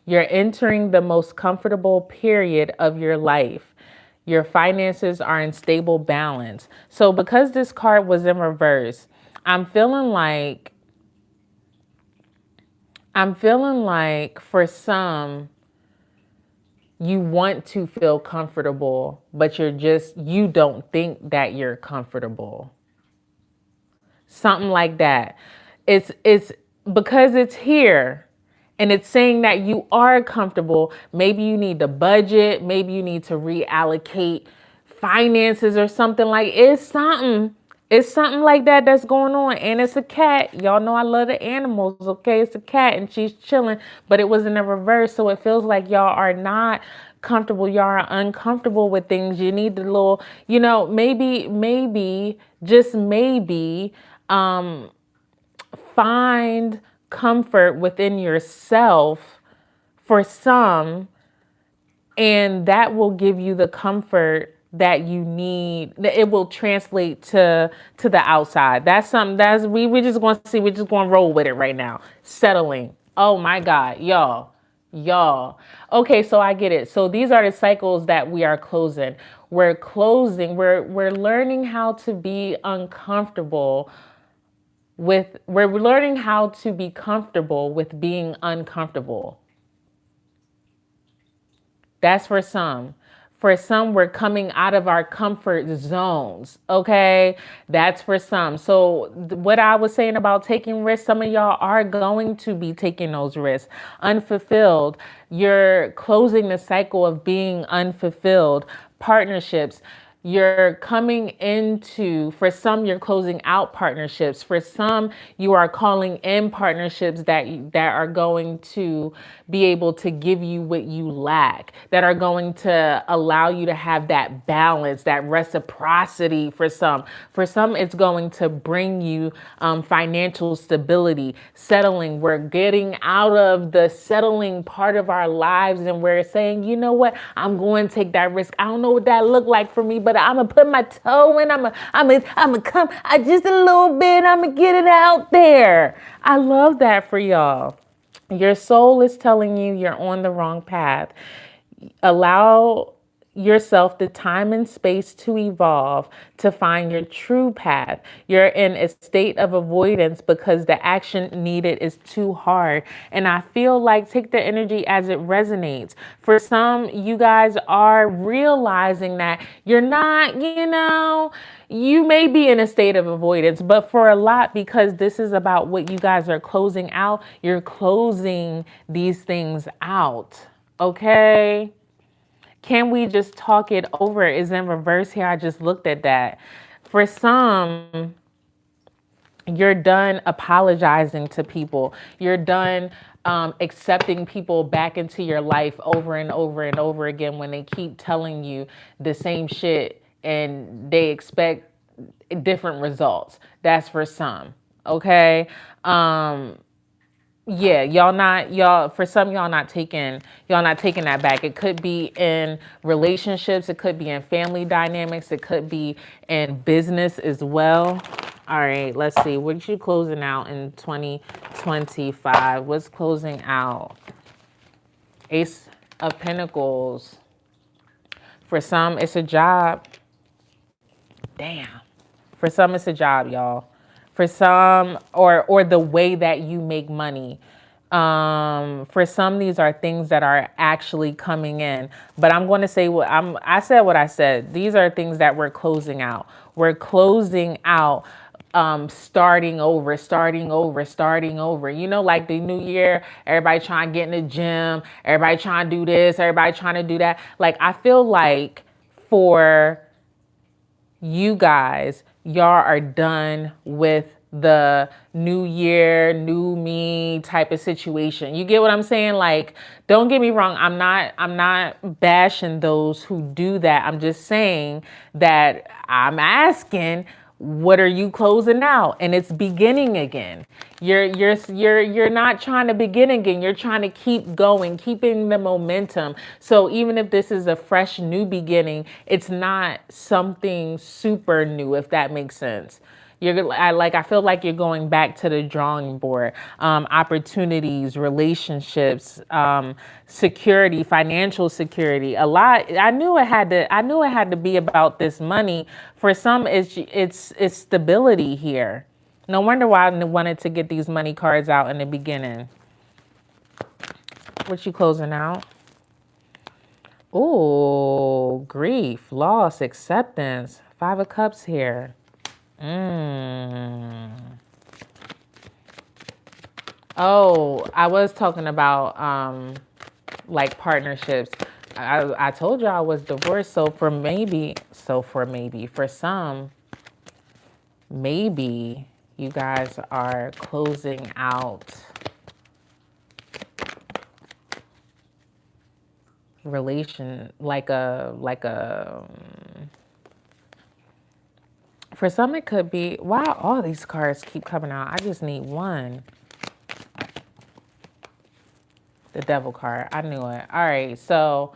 You're entering the most comfortable period of your life. Your finances are in stable balance. So because this card was in reverse, I'm feeling like for some, You want to feel comfortable, but you don't think that you're comfortable. Something like that. It's because it's here and it's saying that you are comfortable. Maybe you need to budget, maybe you need to reallocate finances or something. Like it's something like that that's going on. And it's a cat. Y'all know I love the animals. Okay, it's a cat and she's chilling, but it was in the reverse, so it feels like y'all are not comfortable. Y'all are uncomfortable with things. You need the little, maybe, just maybe, find comfort within yourself for some, and that will give you the comfort that you need. It will translate to the outside. That's something that's we just going to see. We're just going to roll with it right now. Settling. Oh my God, y'all. Okay, so I get it. So these are the cycles that we are closing. We're closing. We're learning how to be uncomfortable we're learning how to be comfortable with being uncomfortable. That's for some. For some, we're coming out of our comfort zones. Okay. That's for some. So, what I was saying about taking risks, some of y'all are going to be taking those risks. Unfulfilled, you're closing the cycle of being unfulfilled. Partnerships, you're coming into, for some, you're closing out partnerships. For some, you are calling in partnerships that are going to be able to give you what you lack, that are going to allow you to have that balance, that reciprocity. For some, it's going to bring you financial stability, settling. We're getting out of the settling part of our lives, and we're saying, you know what, I'm going to take that risk. I don't know what that look like for me, but I'm gonna put my toe in. I'm gonna come just a little bit. I'm gonna get it out there. I love that for y'all. Your soul is telling you you're on the wrong path. Allow yourself the time and space to evolve, to find your true path. You're in a state of avoidance because the action needed is too hard. And I feel like take the energy as it resonates. For some, you guys are realizing that you're not, you may be in a state of avoidance, but for a lot, because this is about what you guys are closing out, you're closing these things out. Okay? Can we just talk it over? Is in reverse here. I just looked at that. For some, you're done apologizing to people. You're done accepting people back into your life over and over and over again when they keep telling you the same shit and they expect different results. That's for some. Okay. Yeah, for some, y'all not taking that back. It could be in relationships, it could be in family dynamics, it could be in business as well. All right, let's see. What you closing out in 2025? What's closing out? Ace of Pentacles. For some, it's a job. Damn. For some, it's a job, y'all. For some, or the way that you make money. For some, these are things that are actually coming in. But I'm going to say I said what I said. These are things that we're closing out. We're closing out, starting over. Like the new year, everybody trying to get in the gym, everybody trying to do this, everybody trying to do that. Like, I feel like for you guys, y'all are done with the new year, new me type of situation. You get what I'm saying? Like, don't get me wrong. I'm not bashing those who do that. I'm just saying that I'm asking, what are you closing out? And it's beginning again. You're not trying to begin again. You're trying to keep going, keeping the momentum. So even if this is a fresh new beginning, it's not something super new, if that makes sense. I feel like you're going back to the drawing board. Opportunities, relationships, security, financial security. A lot. I knew it had to be about this money. For some, it's stability here. No wonder why I wanted to get these money cards out in the beginning. What you closing out? Oh, grief, loss, acceptance. Five of Cups here. Mm. Oh, I was talking about like partnerships. I told you I was divorced, for some, maybe you guys are closing out relation for some it could be, wow, all these cards keep coming out. I just need one. The Devil card. I knew it. All right. So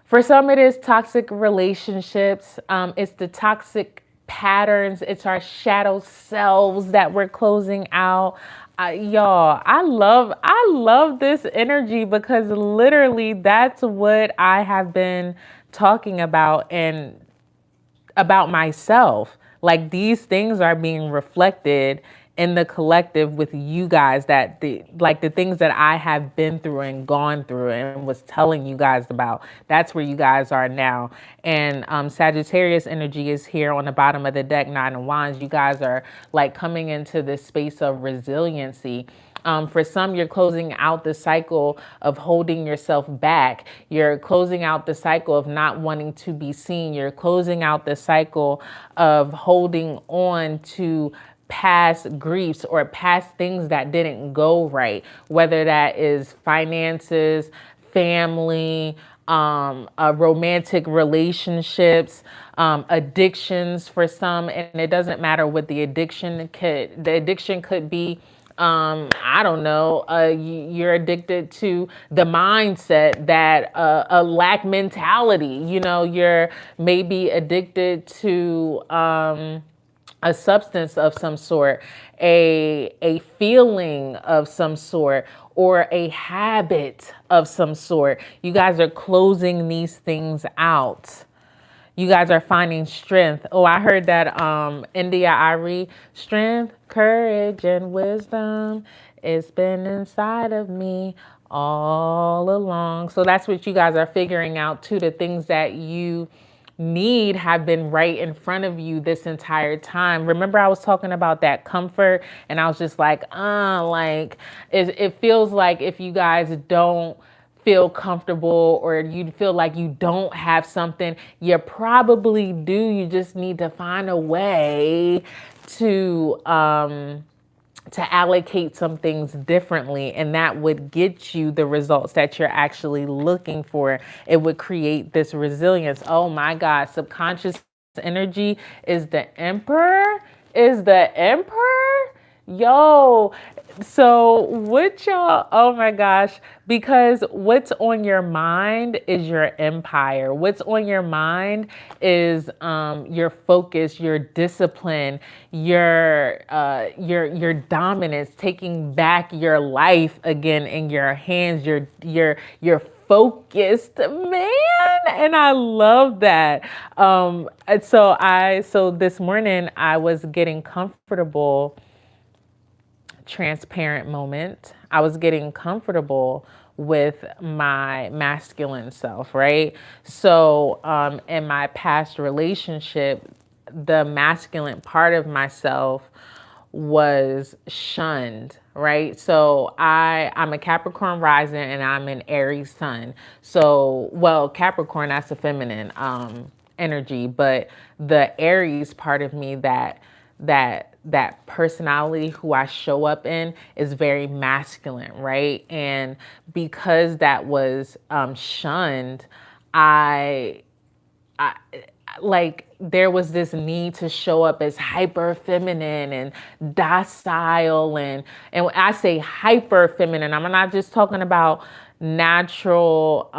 for some, it is toxic relationships. It's the toxic patterns. It's our shadow selves that we're closing out. Y'all, I love this energy because literally that's what I have been talking about and about myself. Like these things are being reflected in the collective with you guys, that the things that I have been through and gone through and was telling you guys about. That's where you guys are now. And Sagittarius energy is here on the bottom of the deck, Nine of Wands. You guys are like coming into this space of resiliency. For some, you're closing out the cycle of holding yourself back. You're closing out the cycle of not wanting to be seen. You're closing out the cycle of holding on to past griefs or past things that didn't go right, whether that is finances, family, romantic relationships, addictions for some. And it doesn't matter what the addiction could, the addiction could be. I don't know, you're addicted to the mindset that a lack mentality, you're maybe addicted to a substance of some sort, a feeling of some sort, or a habit of some sort. You guys are closing these things out. You guys are finding strength. Oh, I heard that India Ari, strength, courage, and wisdom. It's been inside of me all along. So that's what you guys are figuring out too. The things that you need have been right in front of you this entire time. Remember, I was talking about that comfort, and I was just like, it feels like if you guys don't feel comfortable or you feel like you don't have something, you probably do. You just need to find a way to allocate some things differently, and that would get you the results that you're actually looking for. It would create this resilience. Oh my God, subconscious energy is the emperor, yo. So what y'all, oh my gosh, because what's on your mind is your empire. What's on your mind is your focus, your discipline, your dominance, taking back your life again in your hands. You're focused, man, and I love that. So this morning I was getting comfortable. Transparent moment. I was getting comfortable with my masculine self, right? So, in my past relationship, the masculine part of myself was shunned, right? So I'm a Capricorn rising and I'm an Aries sun. So, well, Capricorn, that's a feminine energy, but the Aries part of me, that personality who I show up in, is very masculine, right? And because that was shunned, I like there was this need to show up as hyper feminine and docile, and when I say hyper feminine, I'm not just talking about natural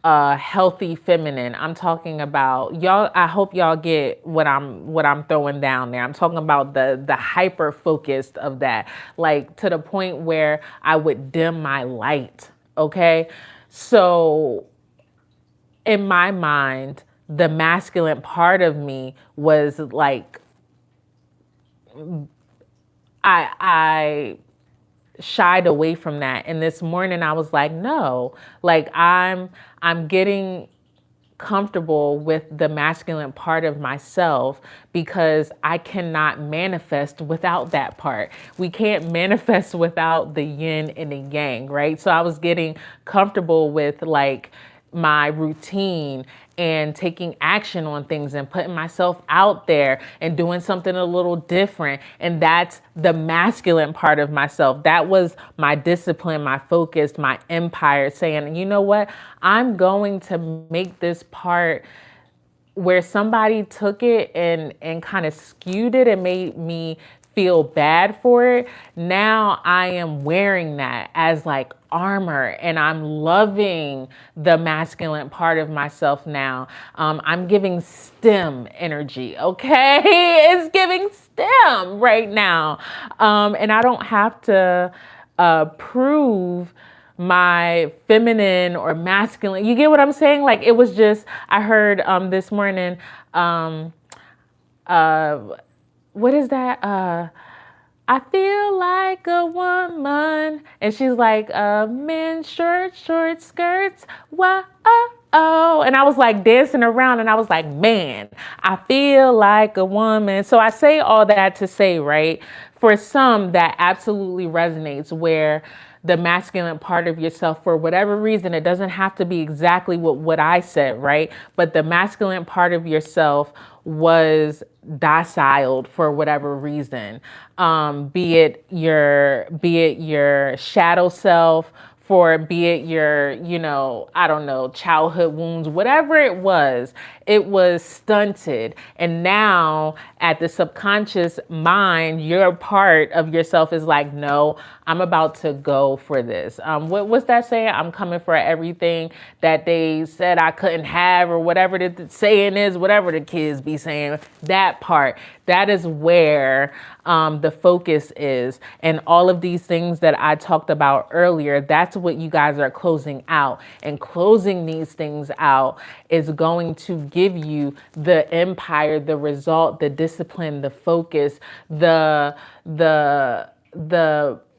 healthy feminine. I'm talking about, y'all, I hope y'all get what I'm throwing down there. I'm talking about the hyper focused of that, like to the point where I would dim my light. Okay. So in my mind, the masculine part of me was like, I shied away from that. And this morning I was like, no, like I'm getting comfortable with the masculine part of myself because I cannot manifest without that part. We can't manifest without the yin and the yang, right? So I was getting comfortable with like my routine and taking action on things and putting myself out there and doing something a little different. And that's the masculine part of myself. That was my discipline, my focus, my empire, saying, you know what? I'm going to make this part where somebody took it and kind of skewed it and made me feel bad for it. Now I am wearing that as like armor and I'm loving the masculine part of myself now. I'm giving STEM energy, okay? It's giving STEM right now. And I don't have to prove my feminine or masculine. You get what I'm saying? Like it was just, I heard this morning, what is that? I feel like a woman. And she's like, men, short skirts. Whoa. Oh, and I was like dancing around and I was like, man, I feel like a woman. So I say all that to say, right? For some, that absolutely resonates where the masculine part of yourself, for whatever reason, it doesn't have to be exactly what I said, right? But the masculine part of yourself was dociled for whatever reason, be it your shadow self, for be it your, I don't know, childhood wounds, whatever it was stunted. And now at the subconscious mind, your part of yourself is like, no, I'm about to go for this. What's that saying? I'm coming for everything that they said I couldn't have, or whatever the saying is, whatever the kids be saying, that part, that is where the focus is. And all of these things that I talked about earlier, that's what you guys are closing out. And closing these things out is going to give you the empire, the result, the discipline, the focus, the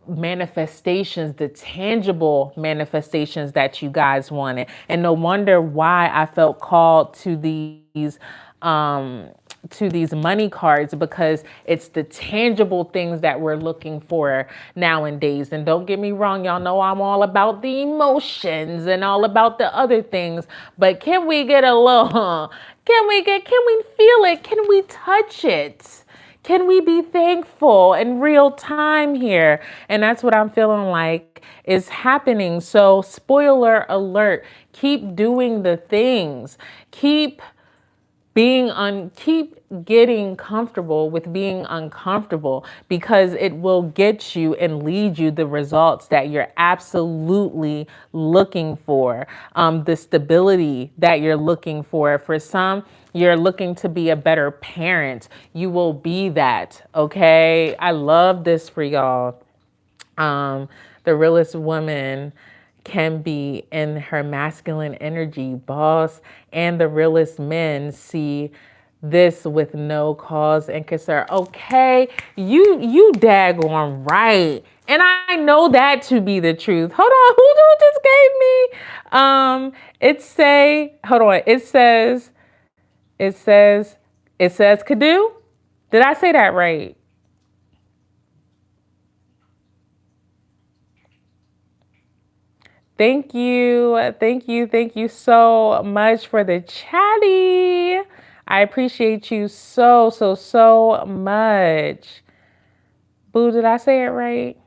manifestations, the tangible manifestations that you guys wanted. And no wonder why I felt called to these money cards, because it's the tangible things that we're looking for nowadays. And don't get me wrong, y'all know I'm all about the emotions and all about the other things, but can we get a little, can we feel it? Can we touch it? Can we be thankful in real time here? And that's what I'm feeling like is happening. So spoiler alert, keep doing the things, keep getting comfortable with being uncomfortable, because it will get you and lead you the results that you're absolutely looking for, the stability that you're looking for. For some, you're looking to be a better parent. You will be that, okay? I love this for y'all. The realest woman can be in her masculine energy, boss, and the realest men see this with no cause and concern. Okay, you daggone right. And I know that to be the truth. Hold on, who just gave me? It says Kadu. Did I say that right? Thank you. Thank you so much for the chatty. I appreciate you so much. Boo, did I say it right?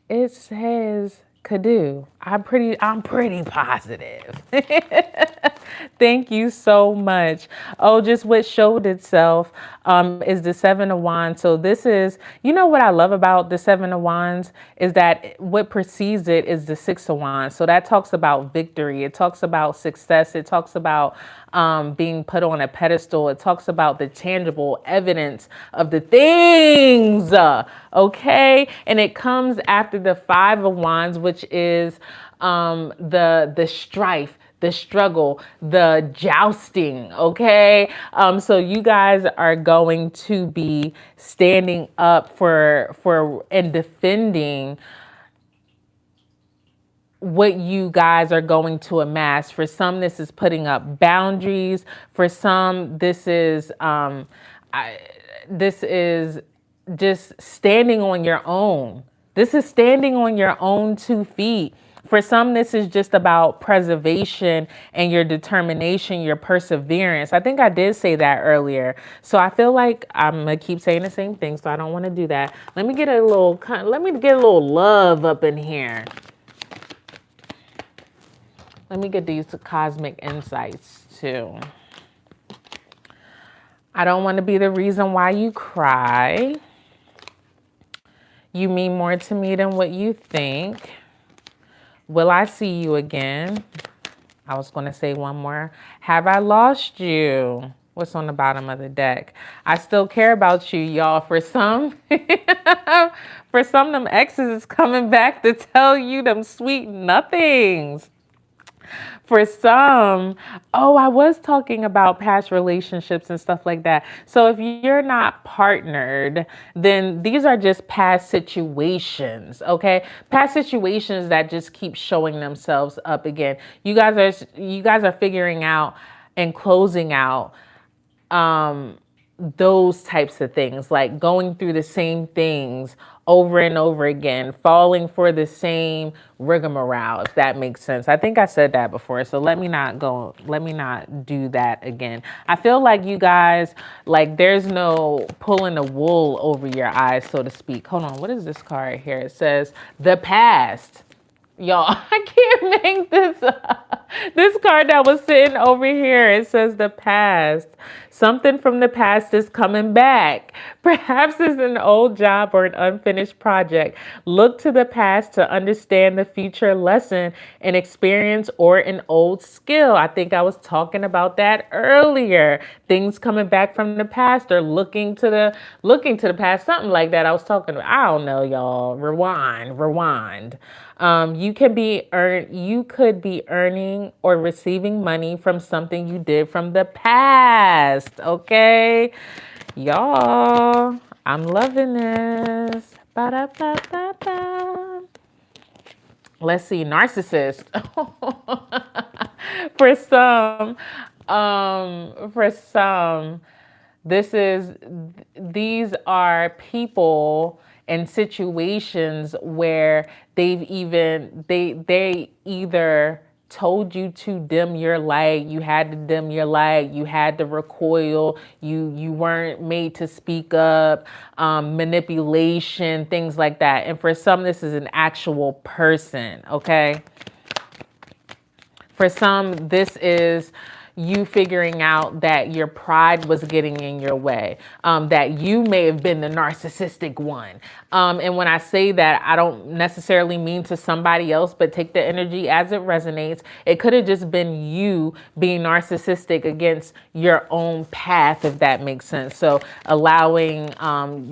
It says Kadu. I'm pretty positive. Thank you so much. Oh, just what showed itself is the Seven of Wands. So this is, what I love about the Seven of Wands is that what precedes it is the Six of Wands. So that talks about victory. It talks about success. It talks about being put on a pedestal. It talks about the tangible evidence of the things. Okay. And it comes after the Five of Wands, which is the strife, the struggle, the jousting, okay? So you guys are going to be standing up for and defending what you guys are going to amass. For some, this is putting up boundaries. For some, this is just standing on your own. This is standing on your own 2 feet. For some, this is just about preservation and your determination, your perseverance. I think I did say that earlier. So I feel like I'm gonna keep saying the same thing, so I don't want to do that. Let me get a little love up in here. Let me get these cosmic insights too. I don't want to be the reason why you cry. You mean more to me than what you think. Will I see you again? I was going to say one more. Have I lost you? What's on the bottom of the deck? I still care about you, y'all. For some, them exes is coming back to tell you them sweet nothings. For some, oh, I was talking about past relationships and stuff like that. So if you're not partnered, then these are just past situations, okay? Past situations that just keep showing themselves up again. You guys are figuring out and closing out those types of things, like going through the same things over and over again, falling for the same rigmarole, if that makes sense. I think I said that before, so let me not do that again. I feel like you guys, like there's no pulling the wool over your eyes, so to speak. Hold on, what is this card here? It says the past. Y'all, I can't make this up. This card that was sitting over here, it says the past. Something from the past is coming back. Perhaps it's an old job or an unfinished project. Look to the past to understand the future lesson, an experience, or an old skill. I think I was talking about that earlier. Things coming back from the past or looking to the past, something like that. I was talking about, I don't know, y'all. Rewind. You could be earning or receiving money from something you did from the past. Okay, y'all, I'm loving this. Ba-da-ba-ba-ba. Let's see, narcissist. For some, these are people and situations where they either told you to dim your light, you had to dim your light, you had to recoil, you weren't made to speak up, manipulation, things like that. And for some, this is an actual person, okay? For some, this is you figuring out that your pride was getting in your way, that you may have been the narcissistic one. And when I say that, I don't necessarily mean to somebody else, but take the energy as it resonates. It could have just been you being narcissistic against your own path, if that makes sense. So allowing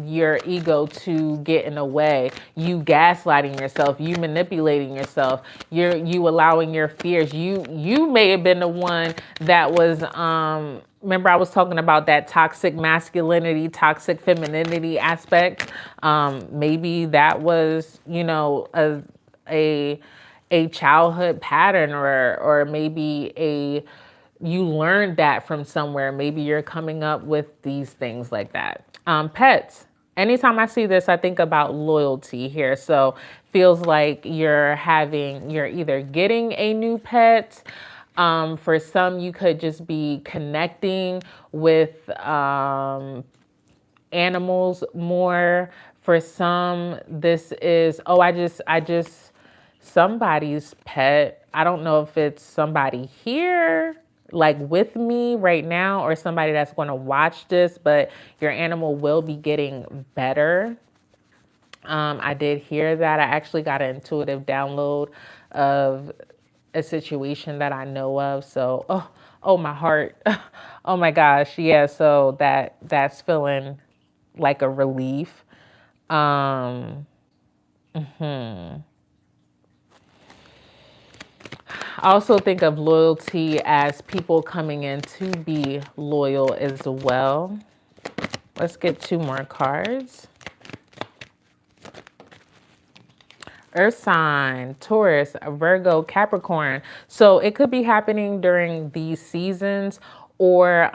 your ego to get in the way, you gaslighting yourself, you manipulating yourself, you allowing your fears. You may have been the one that was remember I was talking about that toxic masculinity, toxic femininity aspect. Maybe that was, a childhood pattern, or maybe you learned that from somewhere. Maybe you're coming up with these things like that. Pets. Anytime I see this, I think about loyalty here. So feels like you're either getting a new pet. For some, you could just be connecting with animals more. For some, this is, somebody's pet. I don't know if it's somebody here, like with me right now, or somebody that's going to watch this, but your animal will be getting better. I did hear that. I actually got an intuitive download of a situation that I know of. So, oh my heart. Oh my gosh. Yeah. So that's feeling like a relief. I also think of loyalty as people coming in to be loyal as well. Let's get two more cards. Earth sign, Taurus, Virgo, Capricorn. So it could be happening during these seasons or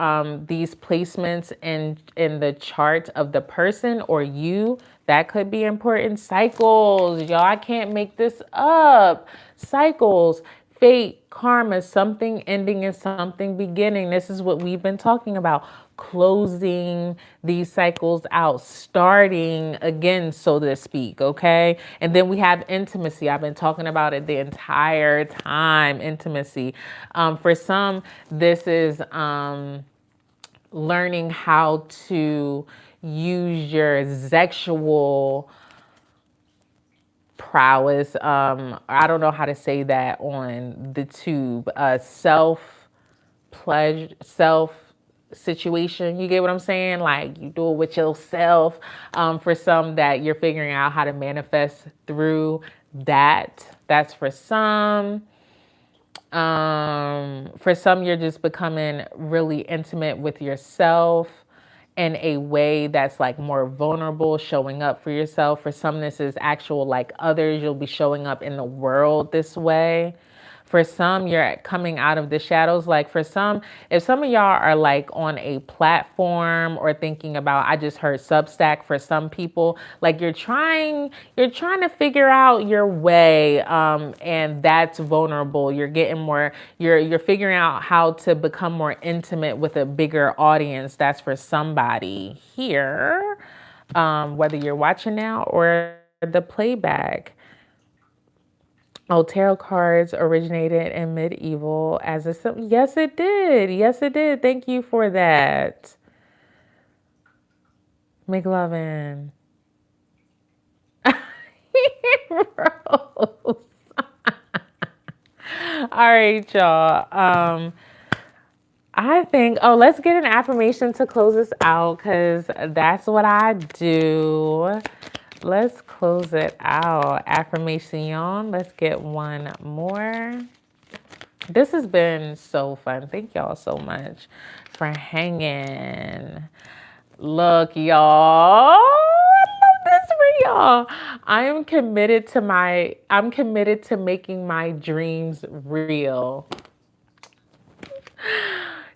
these placements in the chart of the person or you. That could be important. Cycles, y'all, I can't make this up. Cycles, fate, karma, something ending and something beginning. This is what we've been talking about. Closing these cycles out, starting again, so to speak. Okay. And then we have intimacy. I've been talking about it the entire time. Intimacy. For some, this is learning how to use your sexual prowess. I don't know how to say that on the tube. Self pleasure, self situation. You get what I'm saying? Like you do it with yourself. For some that you're figuring out how to manifest through that. That's for some. For some, you're just becoming really intimate with yourself in a way that's like more vulnerable, showing up for yourself. For some, this is actual like others. You'll be showing up in the world this way. For some, you're coming out of the shadows. Like for some, if some of y'all are like on a platform or thinking about, I just heard Substack for some people, like you're trying to figure out your way. And that's vulnerable. You're getting more, you're figuring out how to become more intimate with a bigger audience. That's for somebody here. Whether you're watching now or the playback. Oh, tarot cards originated in medieval as a symbol. Yes, it did. Yes, it did. Thank you for that, McLovin. Rose. All right, y'all. I think, oh, let's get an affirmation to close this out because that's what I do. Let's close it out. Affirmation. Let's get one more. This has been so fun. Thank y'all so much for hanging. Look, y'all. I love this for y'all. I'm committed to making my dreams real.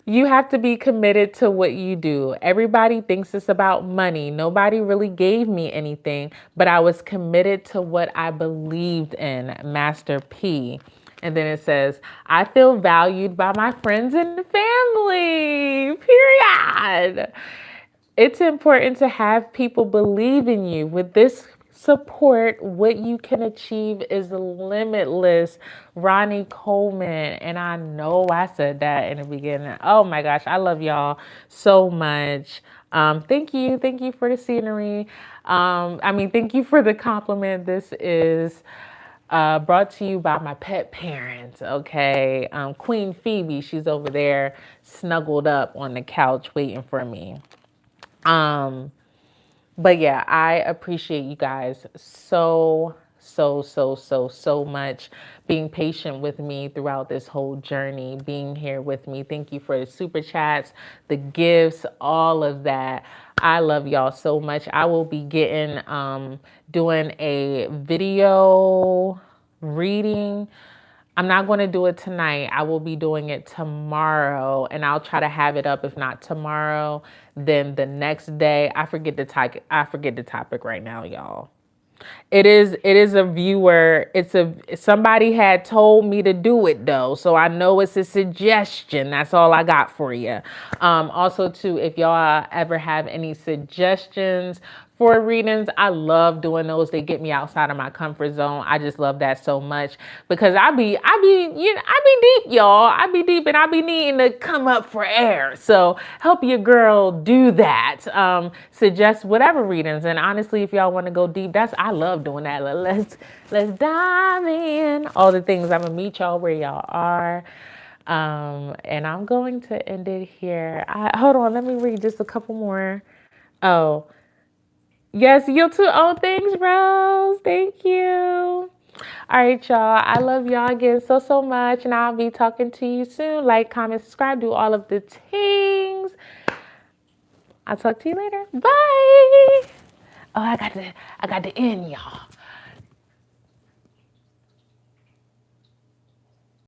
You have to be committed to what you do. Everybody thinks it's about money. Nobody really gave me anything, but I was committed to what I believed in, Master P. And then it says, I feel valued by my friends and family, period. It's important to have people believe in you. With this support, what you can achieve is limitless. Ronnie Coleman. And I know I said that in the beginning. Oh my gosh, I love y'all so much. Thank you. Thank you for the scenery. Thank you for the compliment. This is brought to you by my pet parents, okay? Queen Phoebe, she's over there snuggled up on the couch waiting for me. But yeah, I appreciate you guys so much being patient with me throughout this whole journey, being here with me. Thank you for the super chats, the gifts, all of that. I love y'all so much. I will be doing a video reading. I'm not going to do it tonight. I will be doing it tomorrow, and I'll try to have it up. If not tomorrow, then the next day. I forget the topic right now, y'all. It is a viewer. Somebody had told me to do it though, so I know it's a suggestion. That's all I got for you. Also too, if y'all ever have any suggestions for readings, I love doing those. They get me outside of my comfort zone. I just love that so much because I be deep, y'all. I be deep and I be needing to come up for air. So help your girl do that. Suggest whatever readings. And honestly, if y'all want to go deep, I love doing that. Let's dive in. All the things. I'm gonna meet y'all where y'all are. And I'm going to end it here. Hold on, let me read just a couple more. Oh. Yes, you too. Oh, thanks, Rose. Thank you. All right, y'all. I love y'all again so much. And I'll be talking to you soon. Like, comment, subscribe, do all of the things. I'll talk to you later. Bye. Oh, I got to end, y'all.